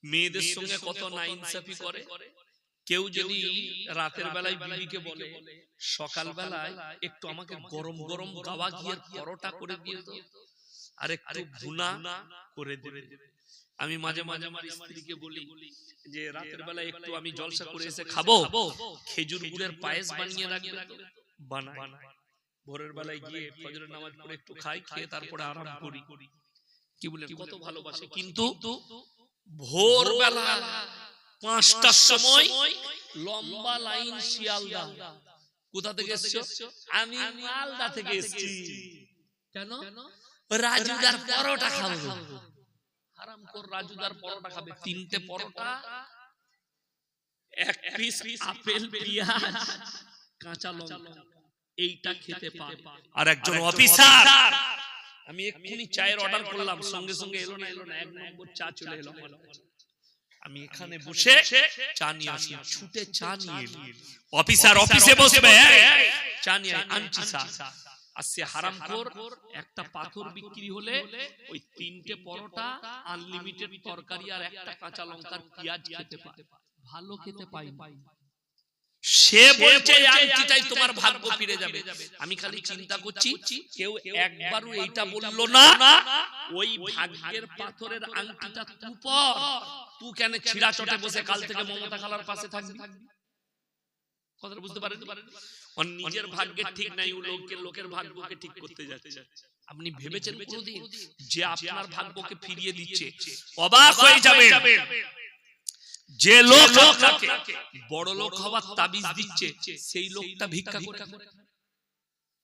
মেয়েদের সঙ্গে কত নাইনসাফি করে। কেউ যদি রাতের বেলায় বিবিকে বলে সকাল বেলায় একটু আমাকে গরম গরম গাওয়া ঘিয়ের পরোটা করে দিয়ে দাও আর একটু ভুনা করে দেবে। আমি মাঝে মাঝে আমার স্ত্রীকে বলি যে রাতের বেলায় একটু আমি জলসা করে এসে খাবো, খেজুর গুড়ের পায়েস বানিয়ে রাখবে তো। বানাই। ভোরের বেলায় গিয়ে ফজরের নামাজ পড়ে একটু খাই, খেয়ে তারপরে আরাম করি। কি বলেন, কত ভালোবাসে। কিন্তু ভোরবেলা 5টার সময় লম্বা লাইন শিয়ালদা। কোথা থেকে এসছো? আমি মালদা থেকে এসেছি। কেন? রাজুদার পরোটা খাবো। হারামখোর রাজুদার পরোটা খাবে। 3টে পরোটা, 1 পিস আপেল, পেঁয়াজ, কাঁচা লঙ্কা, এইটা খেতে পারে। আর একজন অফিসার, আমি এক্ষুনি চায়ের অর্ডার করলাম, সঙ্গে সঙ্গে এলো না 1 নম্বর চা চলে এলো। আমি এখানে বসে চা নিয়ে আসি, ছুটে চা নিয়ে অফিসার অফিসে বসবে, চা নিয়ে আনছি চা। আসছে হারামখোর, একটা পাথর বিক্রি হলে ওই 3টে পরোটা, আনলিমিটেড তরকারি আর একটা কাঁচা লঙ্কার পেঁয়াজ খেতে পায়। ভালো খেতে পাই। সে বলছে আংটিটাই তোমার ভাগ্য ফিরে যাবে। আমি খালি চিন্তা করছি কেউ একবারও এইটা বললো না ওই ভাগ্যের পাথরের আংটিটা তুপর তুই কেন ছিড়া চটে বসে কাল থেকে মমতা খালার পাশে থাকবি? কথাটা বুঝতে পারেন? ওর নিজের ভাগ্যে ঠিক নাই, ও লোকের ভাগ্যকে ঠিক করতে যাচ্ছে। আপনি ভেবেছেন কোনদিন যে আপনার ভাগ্যকে ফিরিয়ে দিচ্ছে? অবাক হয়ে যাবেন। যে লোক আপনাকে বড় লোক হওয়ার তাবিজ দিচ্ছে, সেই লোকটা ভিক্ষা করে খায়।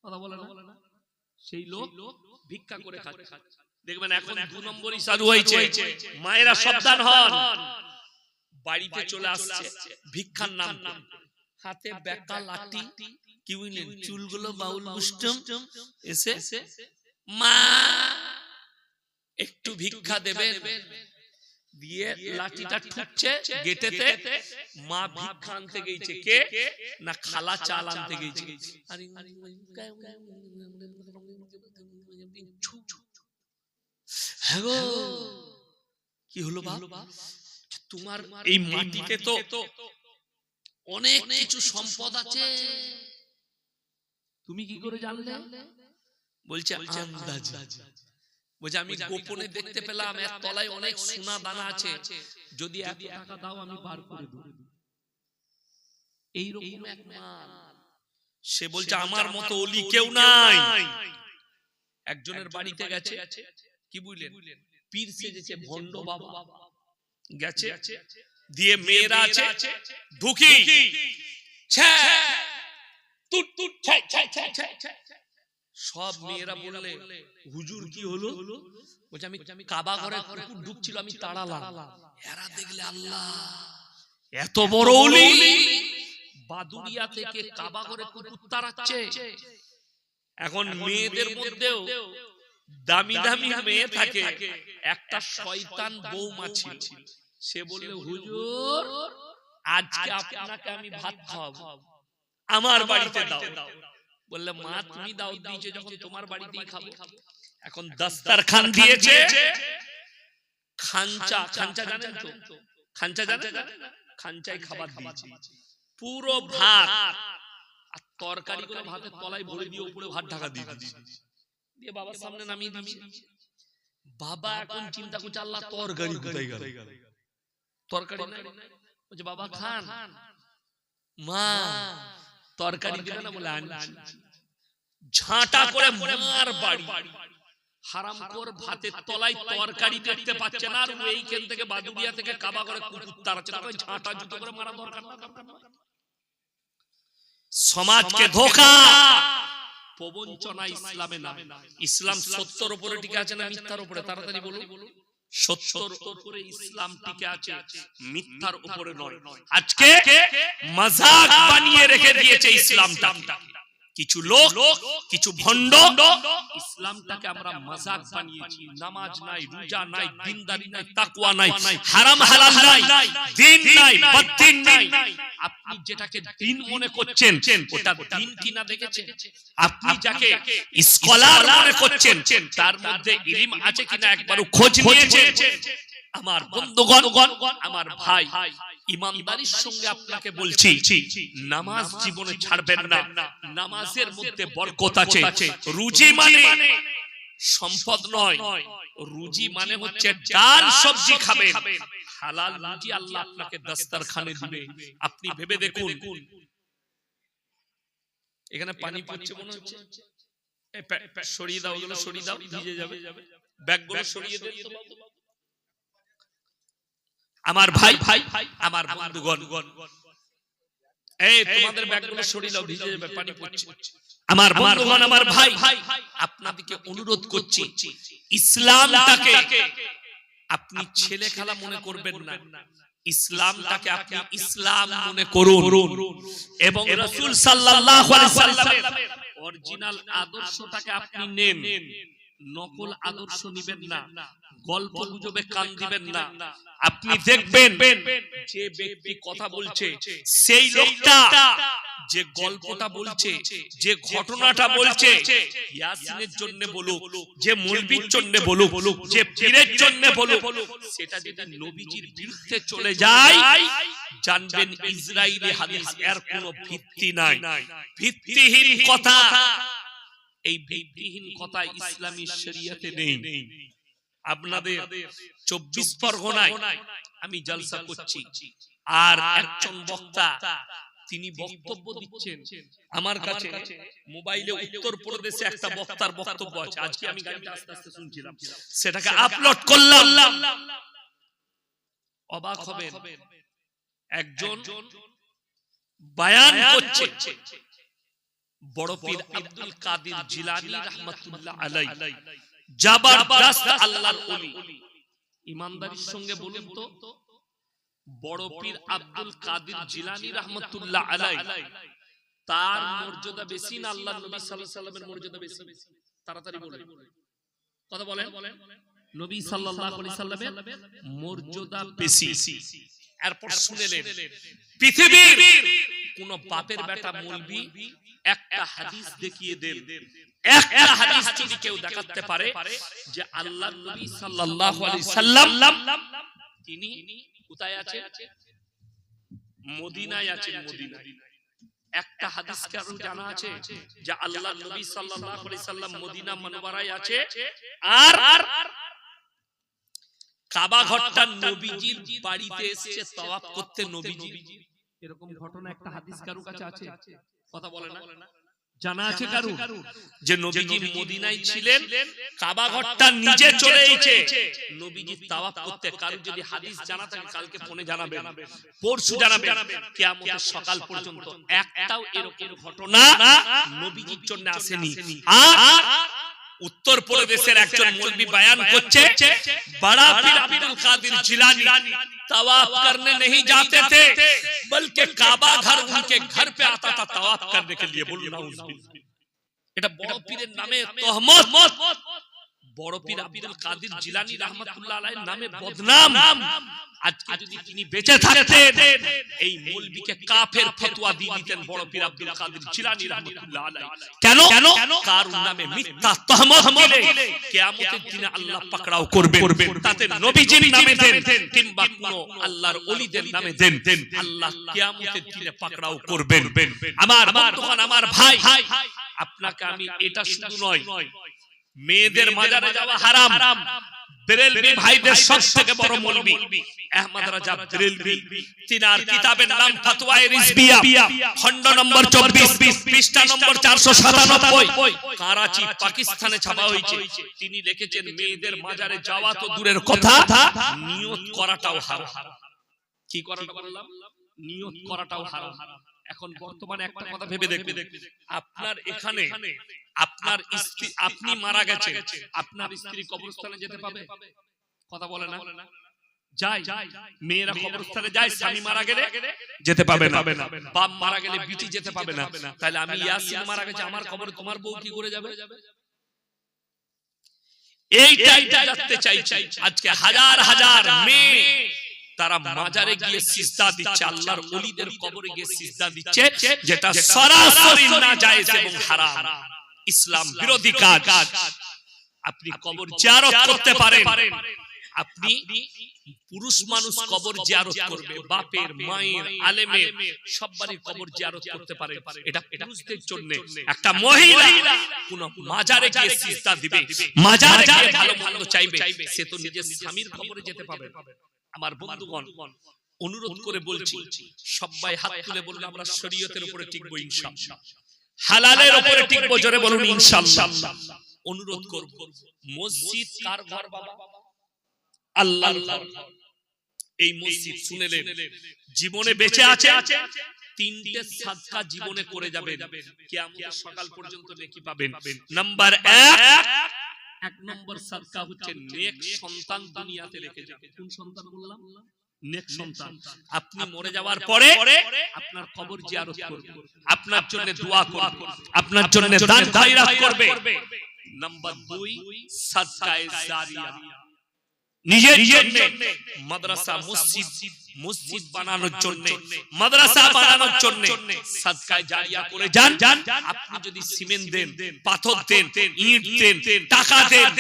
কথা বলে না? সেই লোক ভিক্ষা করে খায়। দেখবেন এখন 2 নম্বরই চালু হয়েছে। মায়েরা সাবধান হন, বাড়িতে চলে আসছে ভিক্ষার নাম, হাতে বেকা লাঠি, কি বুঝলেন, চুলগুলো বাউল বুষ্টম, এসে মা একটু ভিক্ষা দেবেন, দিয়ে লাঠিটা ঠুকছে গেটেতে। মা ভিক্ষা আনতে গেছে, কে না খালা চাল আনতে গেছে। হ্যাঁ গো, কি হলো বাবা? তোমার এই মাটিতে তো অনেক কিছু সম্পদ আছে, তুমি কি করে জানলে? বলছে আন্দাজ। বলছে আমি গোপনে দেখতে পেলাম এর তলায় অনেক সোনা দানা আছে, যদি এত টাকা দাও আমি বার করে দেব। এইরকম এক মান। সে বলছে আমার মতো ওলি কেউ নাই। একজনের বাড়িতে গেছে, কি বুঝলেন, পীর সেজেছে, ভণ্ড বাবা গেছে, দিয়ে মেয়েরা আছে ঢুকি, সব মেয়েরা বললে হুজুর কি হলো? বলছে আমি কাবা ঘরে কুকুর ঢুকছিল, আমি তাড়ালাম। এরা দেখলে আল্লাহ এত বড় ওলি, বাদুরিয়া থেকে কাবা ঘরে কুকুর তাড়াচ্ছে। এখন মেয়েদের মধ্যেও দামি দামি মেয়ে থাকে, একটা শয়তান বৌমা ছিল। সে বলল হুজুর আজকে আপনাকে আমি ভাত খাওয়াবো, আমার বাড়িতে দাও। বললে মা তুমি দাও দিয়েছে যখন তোমার বাড়িতেই খাবো। এখন দস্তরখান দিয়েছে, খাঞ্চা, খাঞ্চা জানেন তো? খাঞ্চা জানেন? খাঞ্চায় খাবার দিয়েছে, পুরো ভাত আর তরকারি গুলো ভাতের তলায় ভরে দিয়ে উপরে ভাত ঢাকা দিয়ে দিয়েছে, দিয়ে বাবার সামনে নামিয়ে দিয়েছে। বাবা এখন চিন্তা করছে আল্লাহ তরকারি কোথায় গেল? তরকারি নাই। বলছে বাবা খান। মা তরকারি দিবে না? বলে আনছি। ঝাঁটা করে মার বাড়ি, হারামখোর ভাতের তলায় তরকারি দেখতে পাচ্ছে না, আর এইখান থেকে বাদুরিয়া থেকে কাবা করে কুকুর তাড়াচ্ছে, তারপরে ঝাঁটা জুতো করে মারা দরকার না? সমাজকে ধোঁকা, প্রবঞ্চনা ইসলামে না। ইসলাম সত্যের উপরে টিকে আছে না মিথ্যার উপরে? তাড়াতাড়ি বলুন। সত্যের উপরে ইসলাম টিকে আছে, মিথ্যার উপরে নয়। আজকে মাযাক বানিয়ে রেখে দিয়েছে ইসলামটা। কিছু লোক, কিছু ভণ্ড ইসলামটাকে আমরা মাযাক বানিয়েছি। নামাজ নাই, রোজা নাই, দিনদারি নাই, তাকওয়া নাই, হারাম হালাল নাই, দিন নাই, বদ্দিন নাই। আপনি যেটাকে দিন মনে করছেন ওটা দিন কিনা দেখেছেন? আপনি যাকে স্কলার মনে করছেন তার মধ্যে ইলম আছে কিনা একবারও খোঁজ নিয়েছেন? আমার বন্ধুগণ, আমার ভাই, ইমানদারির সঙ্গে আপনাকে বলছি, নামাজ জীবনে ছাড়বেন না। নামাজের মধ্যে বরকত আছে। রুজি মানে সম্পদ নয়, রুজি মানে হচ্ছে ডাল সবজি খাবেন, হালাল রুজি আল্লাহ আপনাকে দস্তরখানে দিবে। আপনি ভেবে দেখুন, এখানে পানি পড়ছে মনে হচ্ছে, সরিয়ে দাও, ওগুলো সরিয়ে দাও, ভিজে যাবে। ব্যাগগুলো সরিয়ে দেন তো আমার ভাই, আমার বন্ধুগণ, এই তোমাদের ব্যাগগুলো সরিয়ে দাও, ভিজে যাবে, পানি পড়ছে। আমার বন্ধুগণ, আমার ভাই, আপনাদেরকে অনুরোধ করছি, ইসলামটাকে আপনি ছেলে খেলা মনে করবেন না। ইসলামটাকে আপনি ইসলাম মনে করুন, এবং রাসূল সাল্লাল্লাহু আলাইহি ওয়াসাল্লামের অরিজিনাল আদর্শটাকে আপনি নেন। নকল আদর্শ নিবেন না, গল্প গুজবে কান দিবেন না। আপনি দেখবেন যে ব্যক্তি কথা বলছে, সেই লোকটা যে গল্পটা বলছে, যে ঘটনাটা বলছে, ইয়াসিনের জন্য বলুক, যে মুলবির জন্য বলুক, যে পীরের জন্য বলুক, সেটা যদি নবীজির বিরুদ্ধে চলে যায়, জানবেন ইসরাইলি হাদিস এর কোনো ভিত্তি নাই, ভিত্তিহীন কথা। এই ভিত্তিহীন কথা ইসলামী শরীয়তে নেই। আপনাদের 24 পরগনায় আমি জলসা করছি, আর একজন বক্তা তিনি বক্তব্য দিচ্ছেন, আমার কাছে মোবাইলে উত্তরপ্রদেশে একটা বক্তার বক্তব্য আছে, আজকে আমি গাড়িতে আস্তে আস্তে শুনছিলাম, সেটাকে আপলোড করলাম। অবাক হবেন, একজন বয়ান করছে বড় পীর আব্দুল কাদের জিলানী রাহমাতুল্লাহ আলাইহি, জবরদস্ত আল্লাহর ওলি। ইমানদারির সঙ্গে বলুন তো, বড় পীর আব্দুল কাদের জিলানী রাহমাতুল্লাহ আলাইহি তার মর্যাদা বেশি না আল্লাহর নবী সাল্লাল্লাহু আলাইহি সাল্লামের মর্যাদা বেশি? তাড়াতাড়ি বলেন, কথা বলেন। নবী সাল্লাল্লাহু আলাইহি সাল্লামের মর্যাদা বেশি। এরপর শুনেলেন, পৃথিবীর কোন বাপের বেটা মৌলবি একটা হাদিস দেখিয়ে দেন, একটা হাদিস যদি কেউ দেখাতে পারে যে আল্লাহর নবী সাল্লাল্লাহু আলাইহি সাল্লাম তিনি কোথায় আছে? মদিনায় আছেন। মদিনায় একটা হাদিস কারণ জানা আছে যে আল্লাহর নবী সাল্লাল্লাহু আলাইহি সাল্লাম মদিনা মুনাওয়ারায় আছে, আর কাবা ঘরটা নবীজির বাড়িতে এসে তাওয়াফ করতে নবীজি। এরকম ঘটনা একটা হাদিস কারো কাছে আছে? কথা বলে না, জানা আছে কারো যে নবীজি মদিনায় ছিলেন, কাবা ঘরটা নিজে চলে এসেছে নবীজি তাওয়াফ করতে? কারো যদি হাদিস জানা থাকে কালকে ফোনে জানাবেন, পরশু জানাবেন, কিয়ামতের সকাল পর্যন্ত একটাও এরকম ঘটনা নবীজির জন্য আসেনি। আর उत्तर प्रदेशের একজন মৌলবি বয়ান করছে बड़ा पीर अब्दुल कादिर जिलानी तवाफ करने नहीं जाते थे बल्कि काबा घर उनके घर पे आता था तवाफ करने के लिए। बोलना এটা বড় পীরের নামে তহমত, বড় পীর আব্দুল কাদির জিলানী রাহমাতুল্লাহ আলাইহির নামে বদনাম। আজকে যদি তিনি বেঁচে থাকতেন এই মৌলবিকে কাফের ফতোয়া দিয়ে দিতেন বড় পীর আব্দুল কাদির জিলানী রাহমাতুল্লাহ আলাইহি। কেন? কার নামে মিথ্যা তহমত দিলে কিয়ামতের দিনে আল্লাহ পাকড়াও করবেন। তাতে নবীজির নামে দেন কিংবা কোন আল্লাহর ওলিদের নামে দেন, আল্লাহ কিয়ামতের দিনে পাকড়াও করবেন। আমার বন্ধুগণ, আমার ভাই, আপনাকে আমি এটা শুধু নয়, মেয়েদের মাজারে যাওয়া হারাম। বেরেলভি ভাইদের সবথেকে বড় মৌলবি আহমদ রাজা বেরেলভি, তিনার কিতাবের নাম ফতোয়ায়ে রিজভিয়া, খণ্ড নম্বর 24 পৃষ্ঠা নম্বর 497, করাচি পাকিস্তানে ছাপা হয়েছে। তিনি লিখেছেন মেয়েদের মাজারে যাওয়া তো দূরের কথা, নিয়ত করাটাও হারাম। কি করাটা বললাম? নিয়ত করাটাও হারাম। এখন বর্তমানে একটা কথা ভেবে দেখবেন, আপনার এখানে আপনার স্ত্রী, আপনি মারা গেছে, আপনার স্ত্রী কবরস্থানে যেতে পাবে? কথা বলে না, যায়। মেয়েরা কবরস্থানে যায়, স্বামী মারা গেলে যেতে পাবে না, বাপ মারা গেলে বিটি যেতে পাবে না। তাহলে আমি ইয়াসিন মারা গেছে, আমার কবরে তোমার বউ কি করে যাবে? এইটাই জানতে চাই। আজকে হাজার হাজার মেয়ে তারা মাজারে গিয়ে সিজদা দিচ্ছে, আল্লাহর ওলিদের কবরে গিয়ে সিজদা দিচ্ছে, যেটা সরাসরি নাজায়েজ এবং হারাম, ইসলাম বিরোধী কাজ। আপনি কবর জিয়ারত করতে পারেন, আপনি পুরুষ মানুষ কবর জিয়ারত করবে, বাপের, মায়ের, আলেমের সবারই কবর জিয়ারত করতে পারে। এটা পুরুষদের জন্য। একটা মহিলা কোন মাজারে গিয়ে সিজদা দিবে, মাজারে গিয়ে ভালো মন্দ চাইবে, সে তো নিজের স্বামীর কবরে যেতে পাবে। আমার বন্ধুগণ, অনুরোধ করে বলছি, সবাই হাত তুলে বলুন আমরা শরীয়তের উপরে টিকবো ইনশাআল্লাহ, হালালের উপরে টিকবো, জোরে বলুন ইনশাআল্লাহ। অনুরোধ করব, মসজিদ কার ঘর বাবা? আল্লাহর ঘর। এই মসজিদ শুনেলেন, জীবনে বেঁচে আছে, তিনটে সাদকা জীবনে করে যাবেন, কিয়ামতের সকাল পর্যন্ত নেকি পাবেন। নাম্বার 1 নম্বর সাদকা হচ্ছে নেক সন্তান দুনিয়াতে রেখে যাবে। কোন সন্তান বললাম? নেক সন্তান। আপনি মরে যাওয়ার পরে আপনার কবর জিয়ারত করবে, আপনার জন্য দোয়া করবে, আপনার জন্য দান খায়রাত করবে। নাম্বার 2 সাদকায়ে জারিয়া, নিজের জন্য মাদ্রাসা, মসজিদ মসজিদ বানানোর জন্য, মাদ্রাসা বানানোর জন্য সাদকায়ে জারিয়া করে যান। আপনি যদি সিমেন্ট দেন, পাথর দেন, ইট দেন, টাকা দেন,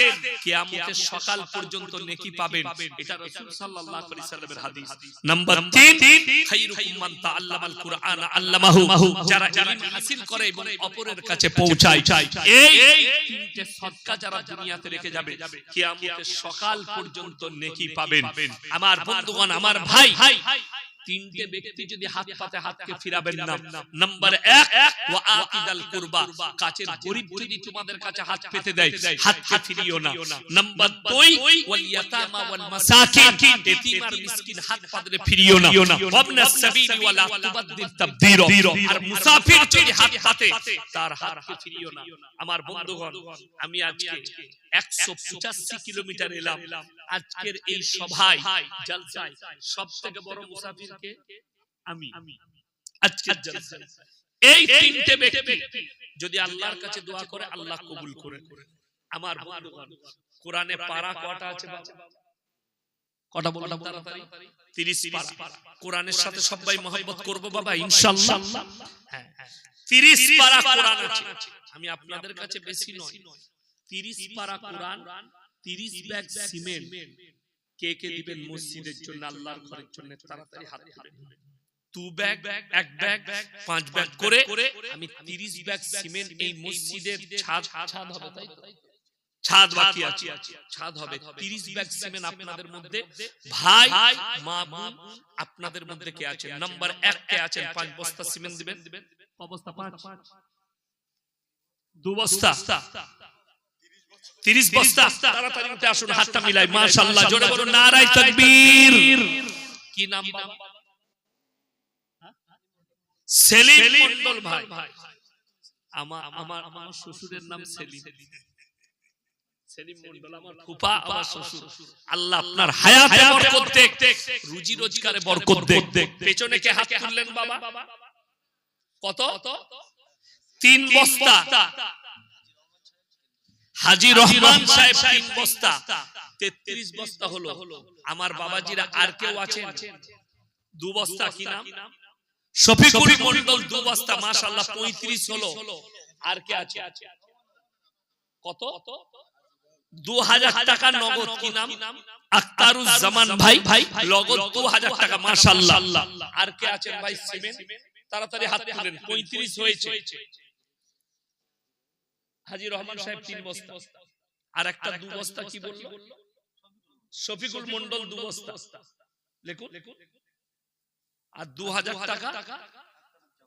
কিয়ামতের সকাল পর্যন্ত নেকি পাবেন। এটা রাসূল সাল্লাল্লাহু আলাইহি সাল্লামের হাদিস। নাম্বার 3, খায়রুকুম মান তাআল্লামাল কুরআন আল্লামাহু, যারা ইলম হাসিল করে এবং অপরের কাছে পৌঁছায়। এই তিনটে সদকা যারা দুনিয়াতে রেখে যাবে, কিয়ামতের সকাল পর্যন্ত নেকি পাবেন। আমার বন্ধুগণ, আমার ভাই, তিনটে ব্যক্তি যদি হাত পাতে হাতকে ফিরাবেন না। নাম্বার 1, ওয়া আকিদাল কুরবা, কাছের গরীব যদি তোমাদের কাছে হাত পেতে দেয়, হাতকে ফিরিও না। নাম্বার 2, ওয়াল ইয়াতামা ওয়াল মাসাকিন, এতিম আর মিসকিন হাত পাতলে ফিরিও না। ওয়াবনাস সাবিলি ওয়ালা তুবাদ্দিল তাবদীর, আর মুসাফির যদি হাত পাতে তার হাতকে ফিরিও না। আমার বন্ধুগণ, আমি আজকে 185 কিলোমিটার এলাম আজকের এই সভায়, জলসায়। সবথেকে বড় মুসাফিরকে আমি আজকের জলসায়। এই তিনটে ব্যক্তি যদি আল্লাহর কাছে দোয়া করে, আল্লাহ কবুল করে। আমার বন্ধুগণ, কোরআনে পারা কটা আছে বাবা? কটা বললাম তাড়াতাড়ি? 30 পারা। কোরআনের সাথে সবাই মহব্বত করব বাবা, ইনশাআল্লাহ। হ্যাঁ, 30 পারা কোরআন আছে। আমি আপনাদের কাছে বেশি নয়, 30 পারা কোরআন, 30 ব্যাগ সিমেন্ট কে কে দিবেন মসজিদের জন্য, আল্লাহর ঘরের জন্য? তাড়াতাড়ি হাত তুলে। 2 ব্যাগ, 1 ব্যাগ, 5 ব্যাগ করে আমি 30 ব্যাগ সিমেন্ট এই মসজিদের ছাদ হবে, তাই তো? ছাদ বাকি আছে, ছাদ হবে। 30 ব্যাগ সিমেন্ট আপনাদের মধ্যে ভাই, মা, বোন, আপনাদের মধ্যে কে আছেন? নাম্বার 1 কে আছেন? 5 বস্তা সিমেন্ট দিবেন। ক বস্তা? 5। 2 বস্তা, 30 বস্তা। তাড়াতাড়ি উঠে আসুন, হাতটা মিলাই। মাশাআল্লাহ, জোরে বলুন নারায়ে তাকবীর। কি নাম বাবা? সেলিম মন্ডল ভাই। আমার শ্বশুরের নাম সেলিম মন্ডল, আমার ফুফা, আমার শ্বশুর। আল্লাহ আপনার হায়াতে বরকত দেখ, রুজি রোজগারে বরকত দেখ। পেছনে কে হাত তুললেন বাবা? কত? 3 বস্তা। হাজী রহমান সাহেব 3 বস্তা, 33 বস্তা হলো। আমার বাবাজিরা আর কেউ আছে? 2 বস্তা। কি নাম? শফিকুল মন্ডল 2 বস্তা। মাশাআল্লাহ, 35 হলো। আর কে আছে? কত? 2000 টাকা নগদ। কি নাম? আখতারুজ জামান ভাই, নগদ 2000 টাকা। মাশাআল্লাহ। আর কে আছেন ভাই? সিমেন্ট। তাড়াতাড়ি হাত তুলেন। 35 হয়েছে। হাজী রহমান সাহেব 3 বস্তা। আর একটা 2 বস্তা কি বললো? শফিকুল মন্ডল 2 বস্তা। লিখুন। আর 2000 টাকা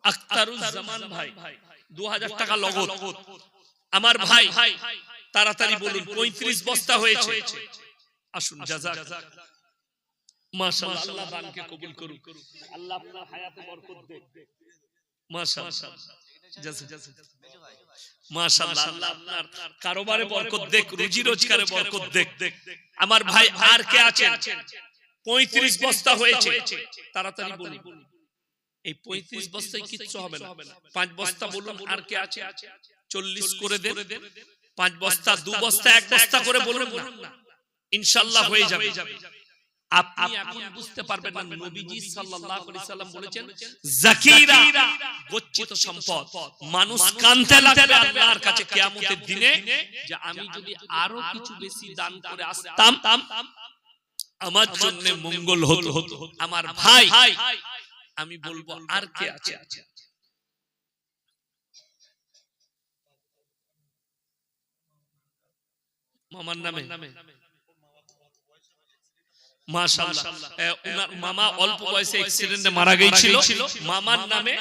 আখতারুজ জামান ভাই, 2000 টাকা নগদ। আমার ভাই তাড়াতাড়ি বলুন, 35 বস্তা হয়েছে। আসুন, জাযাক। মাশাআল্লাহ, আল্লাহ দানকে কবুল করুক। আল্লাহ আপনার হায়াতে বরকত দেখ। মাশাআল্লাহ, মাশাআল্লাহ, আল্লাহ আপনার কারোবারে বরকত দেখ, রুজি রোজগারে বরকত দেখ। আমার ভাই আর কে আছেন? 35 বস্তা হয়েছে। তাড়াতাড়ি বলুন। এই 35 বস্তায় কিচ্ছু হবে না। 5 বস্তা বলুন। আর কে আছে? 40 করে দেন। 5 বস্তা, 2 বস্তা, 1 বস্তা করে বলুন না, ইনশাআল্লাহ হয়ে যাবে। আপনি এখন বুঝতে পারবেন না, নবীজি সাল্লাল্লাহু আলাইহি সাল্লাম বলেছেন, যাকিরা গচ্ছিত সম্পদ। মানুষ কাঁদতে লাগবে আল্লাহর কাছে কিয়ামতের দিনে, যে আমি যদি আরো কিছু বেশি দান করে আসতাম, আমার জন্য মঙ্গল হতো। আমার ভাই, আমি বলবো আর কে আছে? মামার নামে? মাশাআল্লাহ, ওনার মামা অল্প বয়সে অ্যাক্সিডেন্টে মারা গিয়েছিল। মামার নামে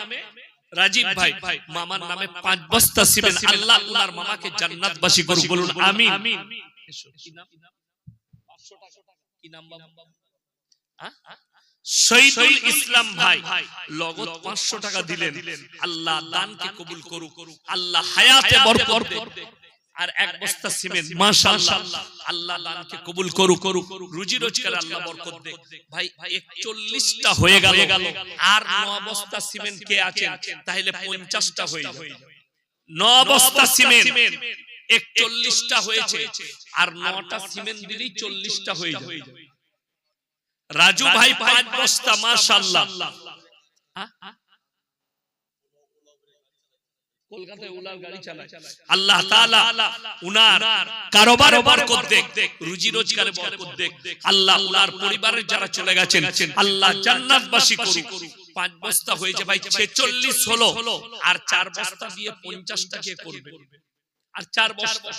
রাজীব ভাই, মামার নামে 5 বস্তা সিমেন্ট। আল্লাহ ওনার মামাকে জান্নাতবাসী করুক, বলুন আমিন। কি নাম? 500 টাকা। কি নাম বাবা? শহীদুল ইসলাম ভাই, নগদ 500 টাকা দিলেন। আল্লাহ দানকে কবুল করুক, আল্লাহ হায়াতে বরকত দেক। আর 1 বস্তা সিমেন্ট। মাশাআল্লাহ, আল্লাহ দানকে কবুল করুক, রুজি রোজগারে আল্লাহ বরকত দেক। ভাই 41টা হয়ে গেল। আর 9 বস্তা সিমেন্ট কে আছেন? তাহলে 50টা হয়ে যাবে। 9 বস্তা সিমেন্ট, 41টা হয়েছে। আর 9টা সিমেন্ট দিলেই 40টা হয়ে যাবে। রাজু ভাই 5 বস্তা, মাশাআল্লাহ। কলকাতায় ওলার গাড়ি চালায়। আল্লাহ তাআলা উনার কারোবারে বরকত দেখ, রুজি রোজগারে বরকত দেখ। আল্লাহ উনার পরিবারের যারা চলে গেছেন আল্লাহ জান্নাতবাসী করুক। 5 বস্তা হয়েছে ভাই, 46 হলো। আর 4 বস্তা দিয়ে 50 টাকা করবে। আর 4 বস্তা,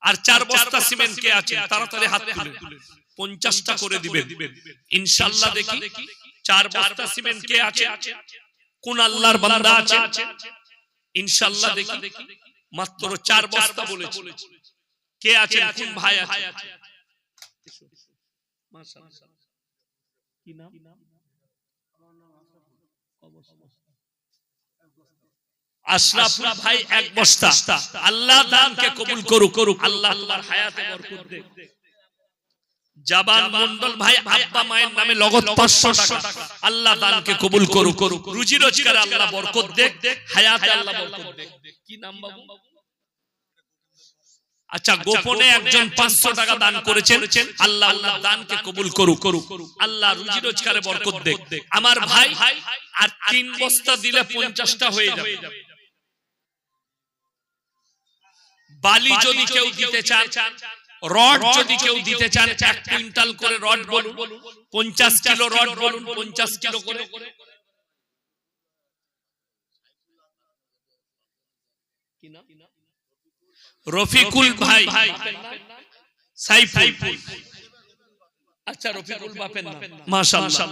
আর 4 বস্তা সিমেন্ট কে আছে তাড়াতাড়ি হাত তুলে 50টা করে দিবেন ইনশাআল্লাহ। দেখি 4 বস্তা সিমেন্ট কে আছে, কোন আল্লাহর বান্দা আছে ইনশাআল্লাহ। দেখি মাত্র 4 বস্তা বলেছে, কে আছে, কোন ভাই আছে? মাশাআল্লাহ, কি নাম? আশরাফুল ভাই 1 বস্তা। আল্লাহ দানকে কবুল করুক, আল্লাহ তোমার হায়াতে বরকত দেখ। জাবান মন্ডল ভাই আব্বা মায়ের নামে নগদ 500 টাকা, আল্লাহ দানকে কবুল করুক, রুজি রোজগারে আল্লাহ বরকত দেখ, হায়াতে আল্লাহ বরকত দেখ। কি নাম বাবু? আচ্ছা, গোপনে একজন 500 টাকা দান করেছেন, আল্লাহ ওনার দানকে কবুল করুক, আল্লাহ রুজি রোজগারে বরকত দেখ। আমার ভাই আর 3 বস্তা দিলে 50টা হয়ে যাবে। বালি যদি কেউ দিতে চান, রড যদি কেউ দিতে চান, 1 কুইন্টাল করে রড বলুন, 50 কিলো রড বলুন, 50 কিলো করে। কি নাম? রফিকুল ভাই, সাইফুল। আচ্ছা, রফিকুল বাপের নাম, মাশাআল্লাহ।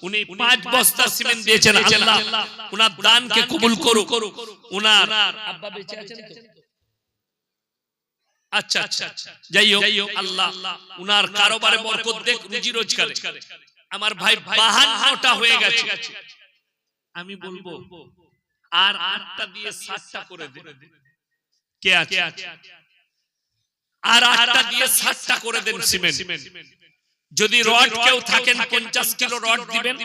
উনি 5 বস্তা সিমেন্ট দিয়েছেন, আল্লাহ উনার দানকে কবুল করুক। উনার আব্বা বেঁচে আছেন তো? আচ্ছা আচ্ছা, যাই হোক, আল্লাহ উনার কারোবারে বরকত দেখ, রুজি রোজগারে। আমার ভাই 52টা হয়ে গেছে, আমি বলবো আর 8টা দিয়ে 60টা করে দেন। কে আছে? আর 8টা দিয়ে 60টা করে দেন সিমেন্ট। যদি রড কেউ থাকেন 50 কিলো রড দিবেন,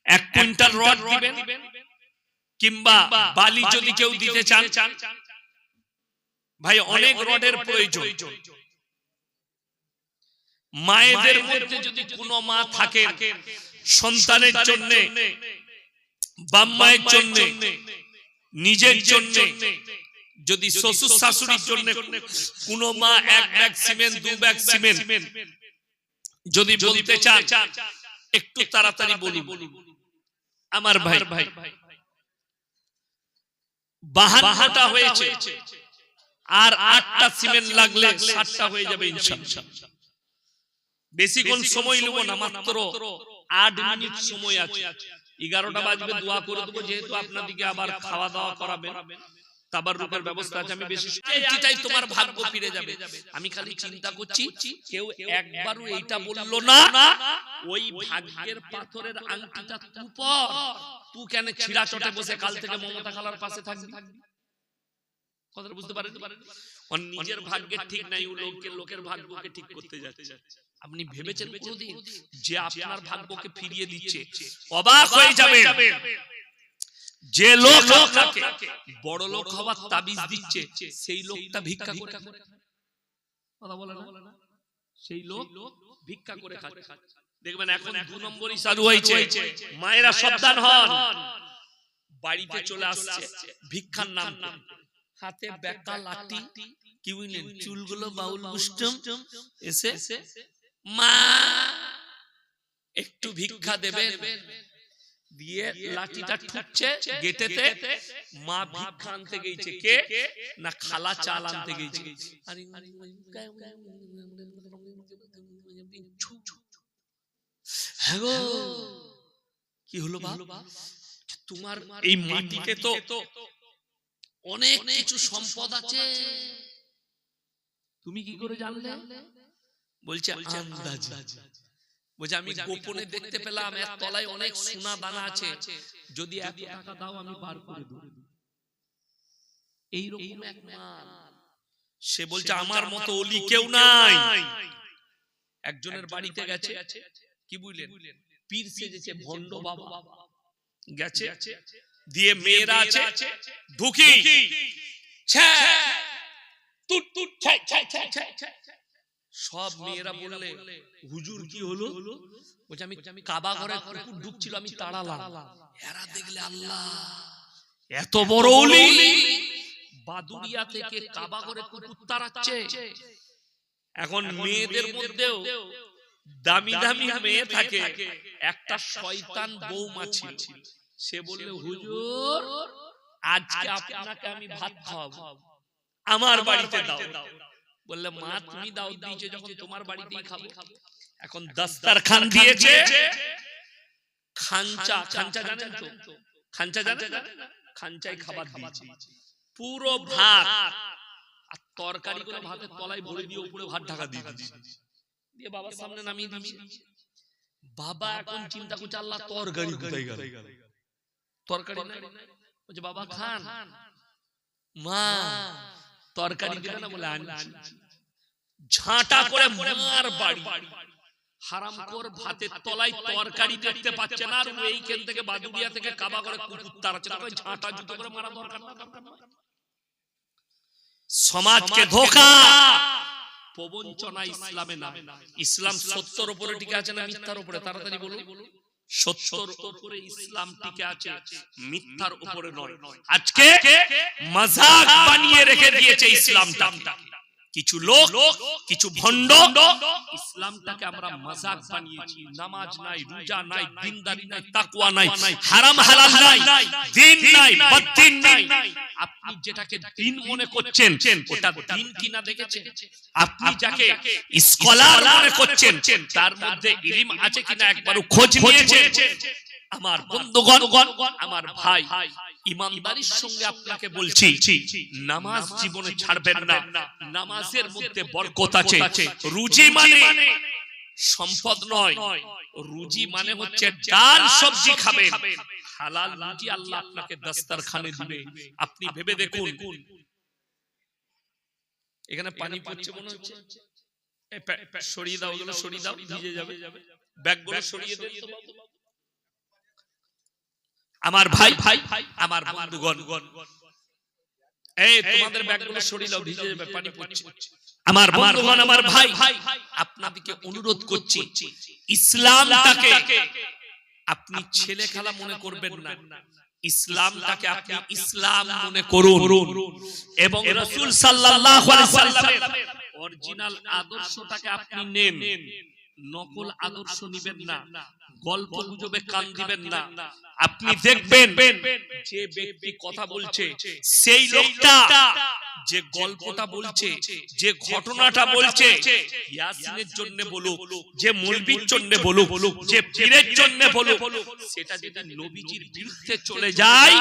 1 কুইন্টাল রড দিবেন, কিংবা বালি যদি কেউ দিতে চান। ভাই অনেক রডের প্রয়োজন। মায়েদের মধ্যে যদি কোনো মা থাকে সন্তানের জন্য, বাপ মায়ের জন্য, নিজের জন্য, যদি শ্বশুর শাশুড়ির জন্য কোনো মা 1 ব্যাগ সিমেন্ট, 2 ব্যাগ সিমেন্ট যদি বলতে চান, একটু তাড়াতাড়ি বলি। আমার ভাই 52টা হয়েছে, আর 8টা সিমেন্ট লাগলে 60টা হয়ে যাবে ইনশাআল্লাহ। বেশি কোন সময় নেব না, মাত্র 8 মিনিট সময় আছে। 11টা বাজবে, দোয়া করে দেব, যেহেতু আপনাদেরকে আবার খাওয়া দাওয়া করাবেন, তাবাররুকের ব্যবস্থা আছে। আমি বেশি চাই তোমার ভাগ্য ফিরে যাবে। আমি খালি চিন্তা করছি কেউ একবারও এইটা বললো না, ওই ভাগ্যের পাথরের আংটিটা তুই পর, তুই কেন ছিড়া চটে বসে কাল থেকে মমতা খালার পাশে থাকবি? কথাটা বুঝতে পারেন? নিজের ভাগ্যের ঠিক নাই, লোকের ভাগ্যকে ঠিক করতে যাচ্ছে। আপনি ভেবেছেন কোনদিন যে আপনার ভাগ্যকে ফিরিয়ে দিচ্ছে? অবাক হয়ে যাবে। যে লোক আপনাকে বড় লোক হওয়ার তাবিজ দিচ্ছে, সেই লোকটা ভিক্ষা করে খায়। কথা বলে না? সেই লোক ভিক্ষা করে খায়। দেখবেন এখন 2 নম্বরই চালু হয়েছে। মায়েরা সাবধান হন, বাড়িতে চলে আসছে ভিক্ষার নাম, হাতে বেকা লাঠি, কি বুঝলেন, চুলগুলো বাউল গুষ্টম, এসে মা একটু ভিক্ষা দেবেন, দিয়ে লাঠিটা ঠুকছে গেটেতে। মা ভিক্ষা আনতে গেছে, কে না খালা চাল আনতে গেছে। হ্যাঁ গো, কি হলো বাবা? তোমার এই মাটিতে তো অনেক কিছু সম্পদ আছে, তুমি কি করে জানলে? বলছে আন্দাজ। বলছে আমি গোপনে দেখতে পেলাম এর তলায় অনেক সোনা দানা আছে, যদি 1 টাকা দাও আমি বার করে দেব। এইরকম এক মাল। সে বলছে আমার মতো ওলি কেউ নাই। একজনের বাড়িতে গেছে, কি বুঝলেন, পীর সেজেছে, ভণ্ড বাবা গেছে, দিয়ে মেয়েরা আছে, ঢুকি সব মেয়েরা বললে হুজুর কি হলো? বলছে আমি কাবা ঘরে কুকুর ঢুকছিল, আমি তাড়ালাম। এরা দেখলে আল্লাহ এত বড় ওলি, বাদুড়িয়া থেকে কাবা ঘরে কুকুর তাড়াচ্ছে। এখন মেয়েদের মধ্যেও দামি দামি মেয়ে থাকে, একটা শয়তান বৌমা ছিল, সে বললে হুজুর আজকে আপনাকে আমি ভাত খাওয়াবো, আমার বাড়িতে দাও। বললে মা তুমি দাও দিয়েছে যখন তোমার বাড়িতেই খাবো। এখন দস্তরখান দিয়েছে, খাঞ্চা, খাঞ্চা জানেন তো? খাঞ্চা জানেন? খাঞ্চায় খাবার দিয়েছে, পুরো ভাত আর তরকারি গুলো ভাতের তলায় ভরে দিয়ে উপরে ভাত ঢাকা দিয়ে দিয়েছে, দিয়ে বাবার সামনে নামিয়ে দিয়েছে। বাবা এখন চিন্তা করছে আল্লাহ তরকারি কোথায় গেল, তরকারি নাই। বলছে বাবা খান। মা তরকারি দিবে না? বলে আনছি। ঝাঁটা করে মার বাড়ি, হারামখোর ভাতের তলায় তরকারি দেখতে পাচ্ছে না, আর এইখান থেকে বাদুড়িয়া থেকে কাবা করে কুকুর তাড়াচ্ছে, তারপরে ঝাঁটা জুতো করে মারা দরকার না? সমাজকে ধোঁকা, প্রবঞ্চনা ইসলামে না। ইসলাম সত্যের উপরে টিকে আছে না মিথ্যার উপরে? তাড়াতাড়ি বলুন। সত্যের উপরে ইসলাম টিকে আছে, মিথ্যার উপরে নয়। আজকে মাযহাক বানিয়ে রেখে দিয়েছে ইসলামটা কিছু লোক, কিছু ভণ্ড। ইসলামটাকে আমরা মাযহাক বানিয়েছি। নামাজ নাই, রোজা নাই, দিনদারি নাই, তাকওয়া নাই, হারাম হালাল নাই, দিন নাই, বদ্দিন নাই। আপনি যেটাকে দিন মনে করছেন ওটা দিন কিনা দেখেছেন? আপনি যাকে স্কলার মনে করছেন তার মধ্যে ইলম আছে কিনা একবারও খোঁজ নিয়েছেন? আমার বন্ধুগণ, আমার ভাই, ইমানদারির সঙ্গে আপনাকে বলছি, নামাজ জীবনে ছাড়বেন না। নামাজের মধ্যে বরকত আছে। রুজি মানে সম্পদ নয়, রুজি মানে হচ্ছে ডাল সবজি খাবেন, হালাল রুজি আল্লাহ আপনাকে দস্তরখানে দিবে। আপনি ভেবে দেখুন, এখানে পানি পড়ছে মনে হচ্ছে, সরিয়ে দাও, ওগুলো সরিয়ে দাও, ভিজে যাবে। ব্যাগগুলো সরিয়ে দেন তো। আমার ভাই, আমার বন্ধুগণ, এই তোমাদের ব্যাগগুলো সরিয়ে দাও, ভিজে যাবে, পানি পড়ছে। আমার বন্ধুগণ, আমার ভাই, আপনাদেরকে অনুরোধ করছি, ইসলামটাকে আপনি ছেলে খেলা মনে করবেন না। ইসলামটাকে আপনি ইসলাম মনে করুন এবং রাসূল সাল্লাল্লাহু আলাইহি ওয়াসাল্লামের অরিজিনাল আদর্শটাকে আপনি নেন। নকল আদর্শ নিবেন না, গল্প গুজবে কান দিবেন না। আপনি দেখবেন যে ব্যক্তি কথা বলছে, সেই লোকটা যে গল্পটা বলছে, যে ঘটনাটা বলছে, ইয়াসিনের জন্য বলুক, যে মৌলবীর জন্য বলুক, যে পীরের জন্য বলুক, সেটা যদি নবীজির বিরুদ্ধে চলে যায়,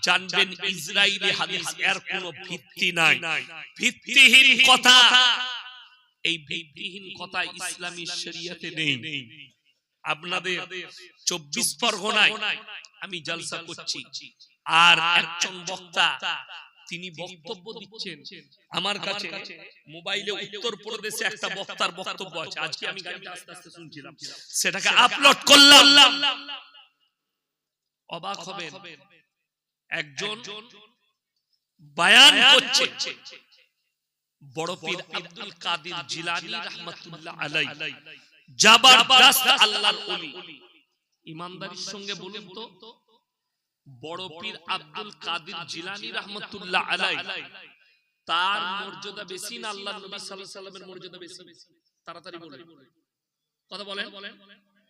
জানবেন ইসরাইলি হাদিস এর কোনো ভিত্তি নাই, ভিত্তিহীন কথা। এই ভিত্তিহীন কথা ইসলামী শরীয়তে নেই। আপনাদের 24 পরগনায় আমি জলসা করছি, আর একজন বক্তা তিনি বক্তব্য দিচ্ছেন। আমার কাছে মোবাইলে উত্তরপ্রদেশে একটা বক্তার বক্তব্য আছে, আজকে আমি গাড়িতে আস্তে আস্তে শুনছিলাম, সেটাকে আপলোড করলাম। অবাক হবেন, একজন বয়ান করছে, বড় পীর আব্দুল কাদের জিলানী রাহমাতুল্লাহ আলাইহি, জবরদস্ত আল্লাহর ওলি। ইমানদারির সঙ্গে বলুন তো, বড় পীর আব্দুল কাদের জিলানী রাহমাতুল্লাহ আলাইহি তার মর্যাদা বেশি না আল্লাহর নবী সাল্লাল্লাহু আলাইহি ওয়াসাল্লামের মর্যাদা বেশি? তাড়াতাড়ি বলেন, কথা বলেন।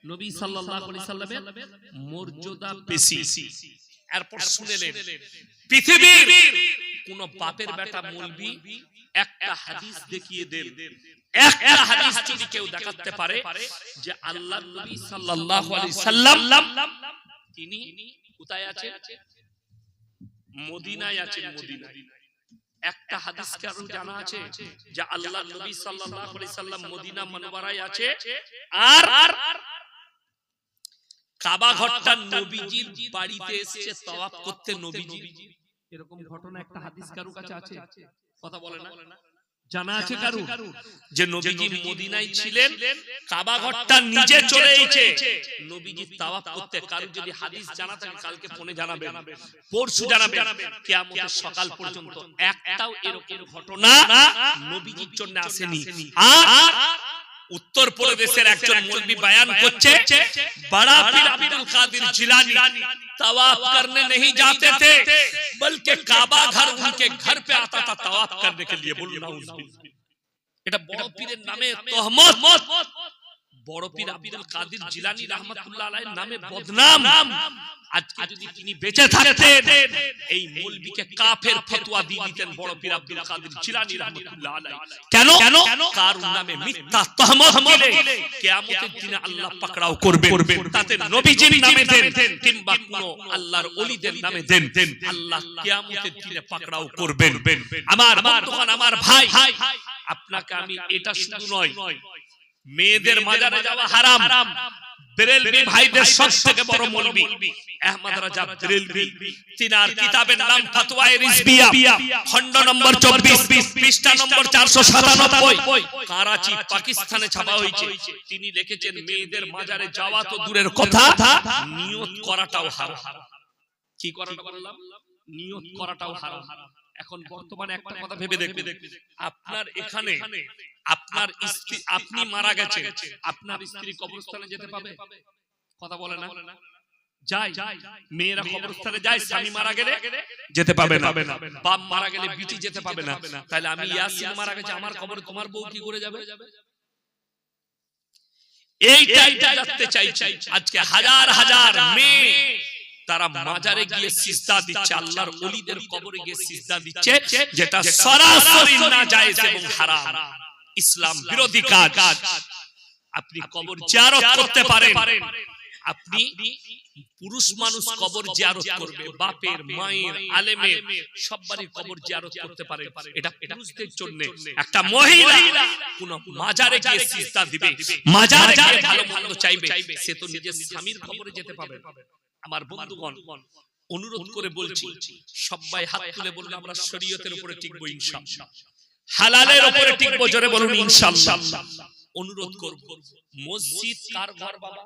নবী সাল্লাল্লাহু আলাইহি ওয়াসাল্লামের মর্যাদা বেশি। এরপর শুনেলেন, পৃথিবীর কোন বাপের বেটা মৌলবি একটা হাদিস দেখিয়ে দেন, একটা হাদিস যদি কেউ দেখাতে পারে যে আল্লাহর নবী সাল্লাল্লাহু আলাইহি ওয়াসাল্লাম তিনি কোথায় আছেন? মদিনায় আছেন। মদিনায় একটা হাদিস কারণ জানা আছে যে আল্লাহর নবী সাল্লাল্লাহু আলাইহি ওয়াসাল্লাম মদিনা মুনাওয়ারায় আছে, আর কাবা ঘরটা নবীজির বাড়িতে এসে তাওয়াফ করতে নবীজি। এরকম ঘটনা একটা হাদিস কারো কাছে আছে? কথা বলে না। জানা আছে কারো যে নবীজি মদিনায় ছিলেন, কাবা ঘরটা নিজে চলে এসেছে নবীজি তাওয়াফ করতে? কারো যদি হাদিস জানা থাকে কালকে ফোনে জানাবেন, পরশু জানাবেন, কিয়ামতের সকাল পর্যন্ত একটাও এরকম ঘটনা নবীজির জন্য আসেনি। আর उत्तर प्रदेशের একজন মৌলবি बयान করছে, बड़ा पीर अब्दुल कादिर जिलानी तवाफ करने नहीं जाते थे, बल्कि काबा घर उनके घर पे आता था तवाफ करने के लिए। बोलना এটা বড় পীরের নামে তহমত, বড় পীর আব্দুল কাদির জিলানী রাহমাতুল্লাহ আলাইহির নামে বদনাম। আজকে যদি তিনি বেঁচে থাকতেন এই মৌলবিকে কাফের ফতোয়া দিয়ে দিতেন বড় পীর আব্দুল কাদির জিলানী রাহমাতুল্লাহ আলাইহি। কেন? কারণ নামে মিথ্যা তহমত দিলে কিয়ামতের দিনে আল্লাহ পাকড়াও করবেন। তাতে নবীজির নামে দেন কিংবা কোন আল্লাহর ওলিদের নামে দেন, আল্লাহ কিয়ামতের দিনে পাকড়াও করবেন। আমার বন্ধুগণ, আমার ভাই, আপনাকে আমি এটা শুধু নয়, মেয়েদের মাজারে যাওয়া হারাম। বেরেলভি ভাইদের সবথেকে বড় মৌলবি আহমদ রাজা বেরেলভি, তিনার কিতাবের নাম ফতোয়ায়ে রিজবিয়া, খণ্ড নম্বর 24, পৃষ্ঠা নম্বর 497, করাচি পাকিস্তানে ছাপা হয়েছে। তিনি লিখেছেন মেয়েদের মাজারে যাওয়া তো দূরের কথা, নিয়ত করাটাও হারাম। কি করাটা বললাম? নিয়ত করাটাও হারাম। এখন বর্তমানে একটা কথা ভেবে দেখবেন, আপনার এখানে আপনার স্ত্রী, আপনি মারা গেছেন, আপনার স্ত্রী কবরস্থানে যেতে পাবে? কথা বলে না? যায়। মেয়েরা কবরস্থানে যায়, স্বামী মারা গেলে যেতে পাবে না, বাপ মারা গেলে বিটি যেতে পাবে না। তাহলে আমি ইয়াসিন মারা গেছে, আমার কবরে তোমার বউ কি করে যাবে? এইটাই জানতে চাই। আজকে হাজার হাজার মেয়ে তারা মাজারে গিয়ে সিজদা দিচ্ছে, আল্লাহর ওলিদের কবরে গিয়ে সিজদা দিচ্ছে, যেটা সরাসরি নাজায়েজ এবং হারাম, ইসলাম বিরোধী কাজ। আপনি কবর জিয়ারত করতে পারেন, আপনি পুরুষ মানুষ কবর জিয়ারত করবে, বাপের, মায়ের, আলেমের সবারই কবর জিয়ারত করতে পারে, এটা পুরুষদের জন্য। একটা মহিলা কোন মাজারে গিয়ে সিজদা দিবে, মাজারে গিয়ে ভালো মন্দ চাইবে, সে তো নিজের স্বামীর কবরে যেতে পাবে। আমার বন্ধুগণ, অনুরোধ করে বলছি, সবাই হাত তুলে বলুন আমরা শরীয়তের উপরে টিকবো ইনশাআল্লাহ, হালালের উপরে টিকবো, জোরে বলুন ইনশাআল্লাহ। অনুরোধ করব, মসজিদ কার ঘর বাবা?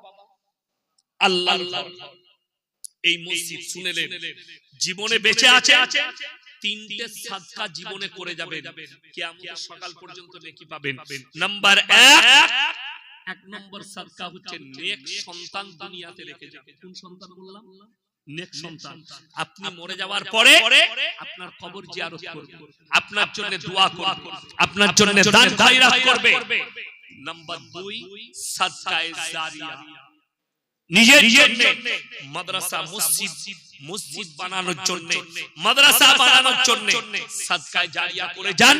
আল্লাহর ঘর। এই মসজিদ শুনেলেন, জীবনে বেঁচে আছে, তিনটে সাদকা জীবনে করে যাবেন, কিয়ামতের সকাল পর্যন্ত নেকি পাবেন। নাম্বার 1 নম্বর সাদকা হচ্ছে নেক সন্তান দুনিয়াতে রেখে যাবে। কোন সন্তান বললাম? নেক সন্তান। আপনি মরে যাওয়ার পরে আপনার কবর জিয়ারত করবে, আপনার জন্য দোয়া করবে, আপনার জন্য দান খয়রাত করবে। নাম্বার 2 সাদকায়ে জারিয়া, নিজের জন্য মাদ্রাসা, মসজিদ বানানোর জন্য, মাদ্রাসা বানানোর জন্য সাদকায়ে জারিয়া করে যান।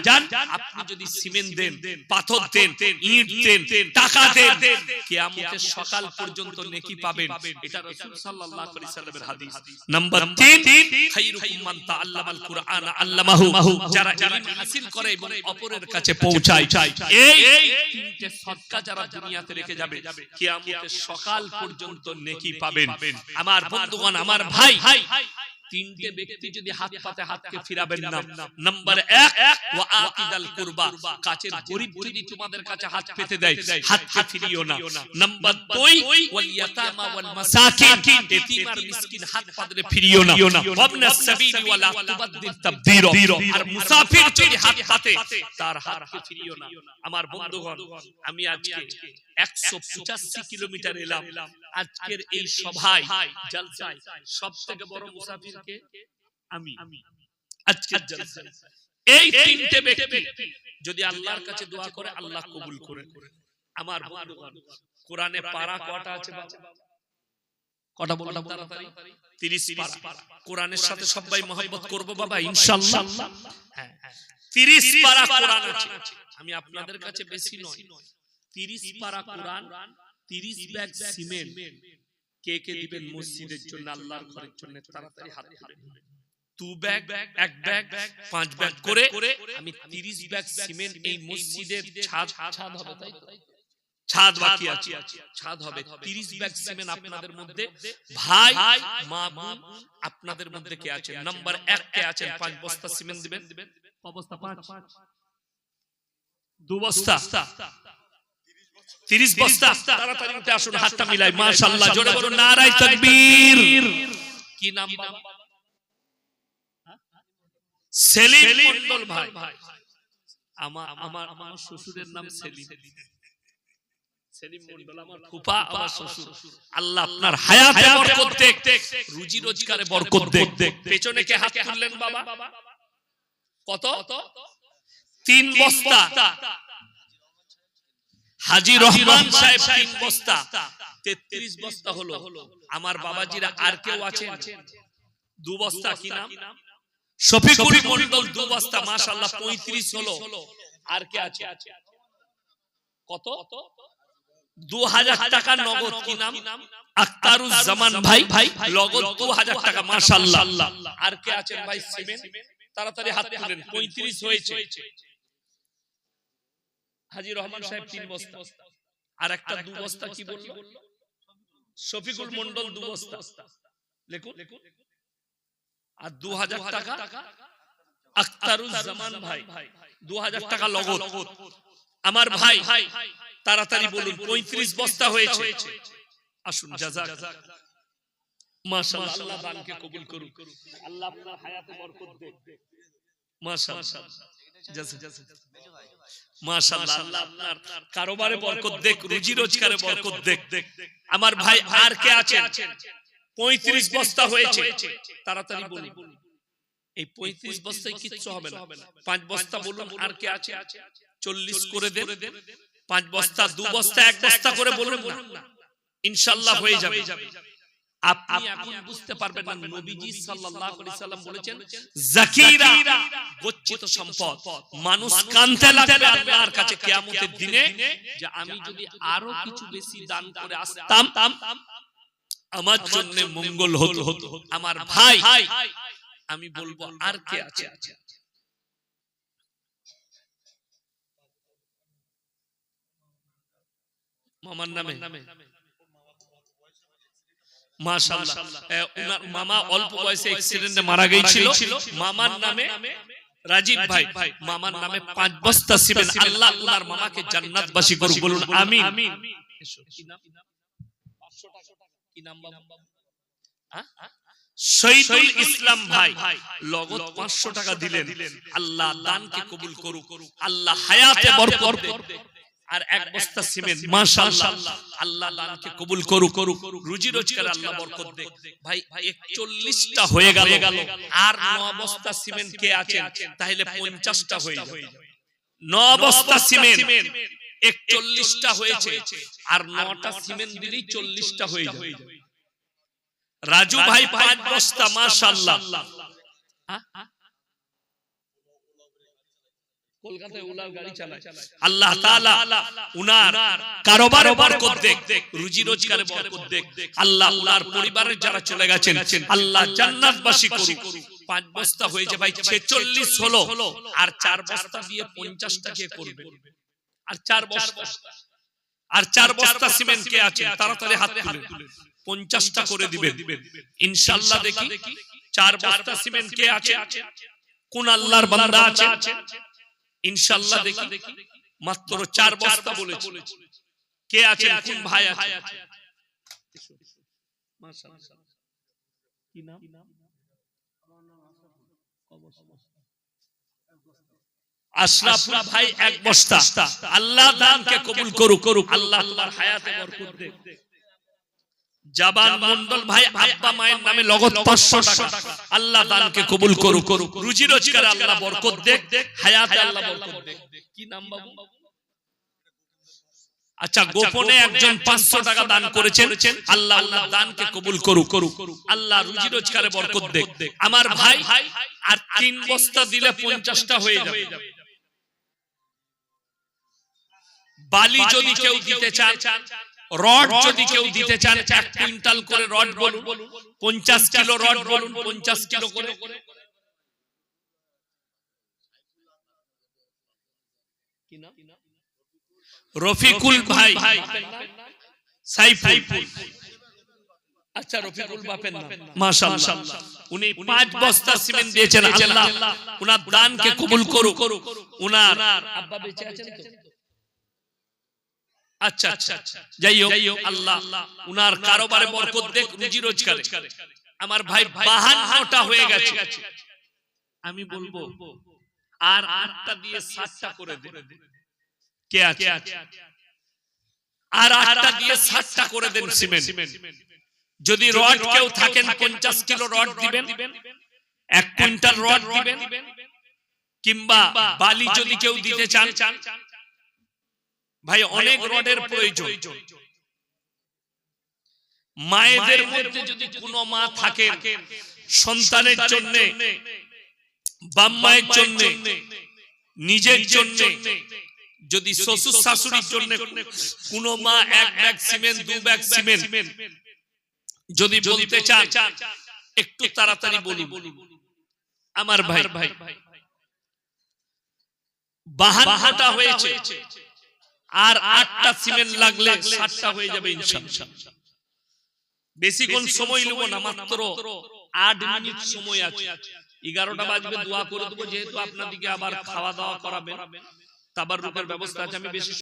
আপনি যদি সিমেন্ট দেন, পাথর দেন, ইট দেন, টাকা দেন, কিয়ামতের সকাল পর্যন্ত নেকি পাবেন। এটা রাসূল সাল্লাল্লাহু আলাইহি ওয়াসাল্লামের হাদিস। নাম্বার 3 খায়রুকুম মান তাআল্লামাল কুরআন আল্লামাহু, যারা ইলম হাসিল করে এবং অপরের কাছে পৌঁছায়। এই তিনটে সাদকা যারা দুনিয়াতে রেখে যাবে, কিয়ামতের সকাল পর্যন্ত নেকি পাবেন। আমার বন্ধুগণ, আমার ভাই, তিনটে ব্যক্তি যদি হাত পাতে হাতকে ফিরাবেন না। নাম্বার 1 ওয়া আকিদাল কুরবা, কাছের গরীব যদি তোমাদের কাছে হাত পেতে দেয়, হাতকে ফিরিও না। নাম্বার 2 ওয়াল ইয়াতামা ওয়াল মাসাকিন, এতিম আর মিসকিন হাত পাতলে ফিরিও না। ওয়াবনাস সাবিলি ওয়ালা তুবাদ্দির তাবদীর, আর মুসাফির যদি হাত পাতে তার হাতকে ফিরিও না। আমার বন্ধুগণ, আমি আজকে 185 কিলোমিটার এলাম আজকের এই সভায়, জলসায়। সবথেকে বড় মুসাফির কে? আমি। আজকের জলসায় এই তিনটে ব্যক্তি যদি আল্লাহর কাছে দোয়া করে, আল্লাহ কবুল করে। আমার বন্ধুগণ, কোরআনে পারা কটা আছে বাবা? কটা বলুন তাড়াতাড়ি? 30 পারা। কোরআনের সাথে সবাই মহব্বত করব বাবা ইনশাআল্লাহ। হ্যাঁ, 30 পারা কোরআন আছে। আমি আপনাদের কাছে বেশি নয়, 30 পারা কোরআন, 30 ব্যাগ সিমেন্ট কে কে দিবেন মসজিদের জন্য, আল্লাহর ঘরের জন্য? তাড়াতাড়ি হাত তুলে। 2 ব্যাগ, 1 ব্যাগ, 5 ব্যাগ করে আমি 30 ব্যাগ সিমেন্ট এই মসজিদের ছাদ হবে, তাই তো? ছাদ বাকি আছে, ছাদ হবে। 30 ব্যাগ সিমেন্ট আপনাদের মধ্যে ভাই, মা, বোন আপনাদের মধ্যে কে আছেন? নাম্বার 1 কে আছেন? 5 বস্তা সিমেন্ট দিবেন। অবস্থা 5 2 বস্তা 30 বস্তা তাড়াতাড়ি উঠে আসুন হাতটা মিলাই মাশাআল্লাহ জোরে বলুন নারায়ে তাকবীর কি নাম বাবা সেলিম মন্ডল ভাই আমার শ্বশুরের নাম সেলিম মন্ডল আমার ফুফা আমার শ্বশুর আল্লাহ আপনার হায়াতে বরকত দেখ রুজি রোজগারে বরকত দেখ পেছনে কে হাত তুললেন বাবা কত 3 বস্তা হাজী রহমান সাহেব 3 বস্তা 33 বস্তা হলো আমার বাবাজিরা আর কেউ আছেন 2 বস্তা কি নাম শফিকুল মন্ডল 2 বস্তা মাশাআল্লাহ 35 হলো আর কে আছে কত 2000 টাকা নগদ কি নাম আখতারুজ জামান ভাই নগদ 2000 টাকা মাশাআল্লাহ আর কে আছেন ভাই সিমেন্ট তাড়াতাড়ি হাত তুলেন 35 হয়েছে হাজী রহমান সাহেব 3 বস্তা আর একটা 2 বস্তা কি বলল শফিকুল মন্ডল 2 বস্তা লিখুন আর 2000 টাকা আখতারুজ জামান ভাই 2000 টাকা নগদ আমার ভাই তাড়াতাড়ি বলুন 35 বস্তা হয়েছে আসুন জাযাক মাশাআল্লাহ আল্লাহ দানকে কবুল করুন আল্লাহ আপনার হায়াতে বরকত দেন মাশাআল্লাহ মাশাআল্লাহ আল্লাহ আপনার কারোবারে বরকত দেখ রুজি রোজগারে বরকত দেখ আমার ভাই আর কে আছেন 35 বস্তা হয়েছে তাড়াতাড়ি বলুন এই 35 বস্তায় কিচ্ছু হবে না 5 বস্তা বলুন আর কে আছে 40 করে দেন 5 বস্তা 2 বস্তা 1 বস্তা করে বলুন না ইনশাআল্লাহ হয়ে যাবে আপনি এখন বুঝতে পারবেন না নবীজি সাল্লাল্লাহু আলাইহি সাল্লাম বলেছেন যাকিরা গচ্ছিত সম্পদ মানুষ কাঁদতে লাগবে আল্লাহর কাছে কিয়ামতের দিনে যে আমি যদি আরো কিছু বেশি দান করে আসতাম আমার জন্য মঙ্গল হতো আমার ভাই আমি বলবো আর কে আছে মামার নামে মাশাআল্লাহ উনার মামা অল্প বয়সে অ্যাক্সিডেন্টে মারা গিয়েছিল মামার নামে রাজীব ভাই মামার নামে 5 বস্তা সিমেন্ট আল্লাহ উনার মামাকে জান্নাতবাসী করুক বলুন আমিন কি নাম 500 টাকা কি নাম বাবা শহীদুল ইসলাম ভাই নগদ 500 টাকা দিলেন আল্লাহ দানকে কবুল করুক আল্লাহ হায়াতে বরকত দেন আর 1 বস্তা সিমেন্ট মাশাআল্লাহ আল্লাহ দানকে কবুল করুক রুজি রোজগারে আল্লাহ বরকত দেন ভাই 41টা হয়ে গেল আর 9 বস্তা সিমেন্ট কে আছে তাহলে 50টা হয়ে যাবে 9 বস্তা সিমেন্ট 41টা হয়েছে আর 9টা সিমেন্ট দিলেই 40টা হয়ে যাবে রাজু ভাই 5 বস্তা মাশাআল্লাহ কলকাতায় উলার গাড়ি চালায় আল্লাহ তাআলা উনার কারোবারে বরকত দেখ রুজি রোজগারে বরকত দেখ আল্লাহ উনার পরিবারের যারা চলে গেছেন আল্লাহ জান্নাতবাসী করুক 5 বস্তা হয়েছে ভাই 46 হলো আর 4 বস্তা দিয়ে 50টা কে করবে আর 4 বস্তা সিমেন্ট কে আছে তাড়াতাড়ি হাত তুলে 50টা করে দিবেন ইনশাআল্লাহ দেখি 4 বস্তা সিমেন্ট কে আছে কোন আল্লাহর বান্দা আছে ইনশাআল্লাহ দেখি মাত্র 4 বস্তা বলেছি কে আছে কোন ভাই আছে মাশাআল্লাহ কি নাম আশরাফুল ভাই 1 বস্তা আল্লাহ দানকে কবুল করুক আল্লাহ তোমার হায়াতে বরকত দেন জাবান মন্ডল ভাই আব্বা মায়ের নামে নগদ 500 টাকা আল্লাহ দানকে কবুল করুক রুজি রোজগারে আল্লাহ বরকত দেখ হায়াতে আল্লাহ বরকত দেখ কি নাম বাবু আচ্ছা গোপনে একজন 500 টাকা দান করেছেন আল্লাহ ওনার দানকে কবুল করুক আল্লাহ রুজি রোজগারে বরকত দেখ আমার ভাই আর 3 বস্তা দিলে 50টা হয়ে যাবে বালি যদি কেউ দিতে চান রড যদি কেউ দিতে চান 1 কুইন্টাল করে রড বলুন 50 কিলো রড বলুন 50 কিলো করে কি নাম রফিকুল ভাই সাইফুল আচ্ছা রফিকুল বাপের নাম মাশাআল্লাহ উনি 5 বস্তা সিমেন্ট দিয়েছেন আল্লাহ উনার দানকে কবুল করুক উনার আব্বা বেঁচে আছেন তো আচ্ছা আচ্ছা যাই হোক আল্লাহ উনার কারবারে বরকত দেখ রুজি রোজগারে আমার ভাই 52টা হয়ে গেছে আমি বলবো আর 8টা দিয়ে 60টা করে দেন কে আছে আর 8টা দিয়ে 60টা করে দেন সিমেন্ট যদি রড কেউ থাকেন 50 কিলো রড দিবেন 1 কুইন্টাল রড দিবেন কিংবা বালি যদি কেউ দিতে চান ভাই অনেক রডের প্রয়োজন মায়েদের মধ্যে যদি কোনো মা থাকে সন্তানের জন্য বাম্মায়ের জন্য নিজের জন্য যদি শ্বশুর শাশুড়ির জন্য কোনো মা 1 ব্যাগ সিমেন্ট 2 ব্যাগ সিমেন্ট যদি বলতে চান একটু তাড়াতাড়ি বলুন আমার ভাই 52টা হয়েছে আর 8টা সিমেন্ট লাগলে 60টা হয়ে যাবে ইনশাআল্লাহ বেশিক্ষণ সময় নেব না মাত্র 8 মিনিট সময় আছে 11টা বাজবে দোয়া করে দেব যেহেতু আপনাদেরকে আবার খাওয়া দাওয়া করাবেন তাবাররুকের ব্যবস্থা আছে আমি বেশি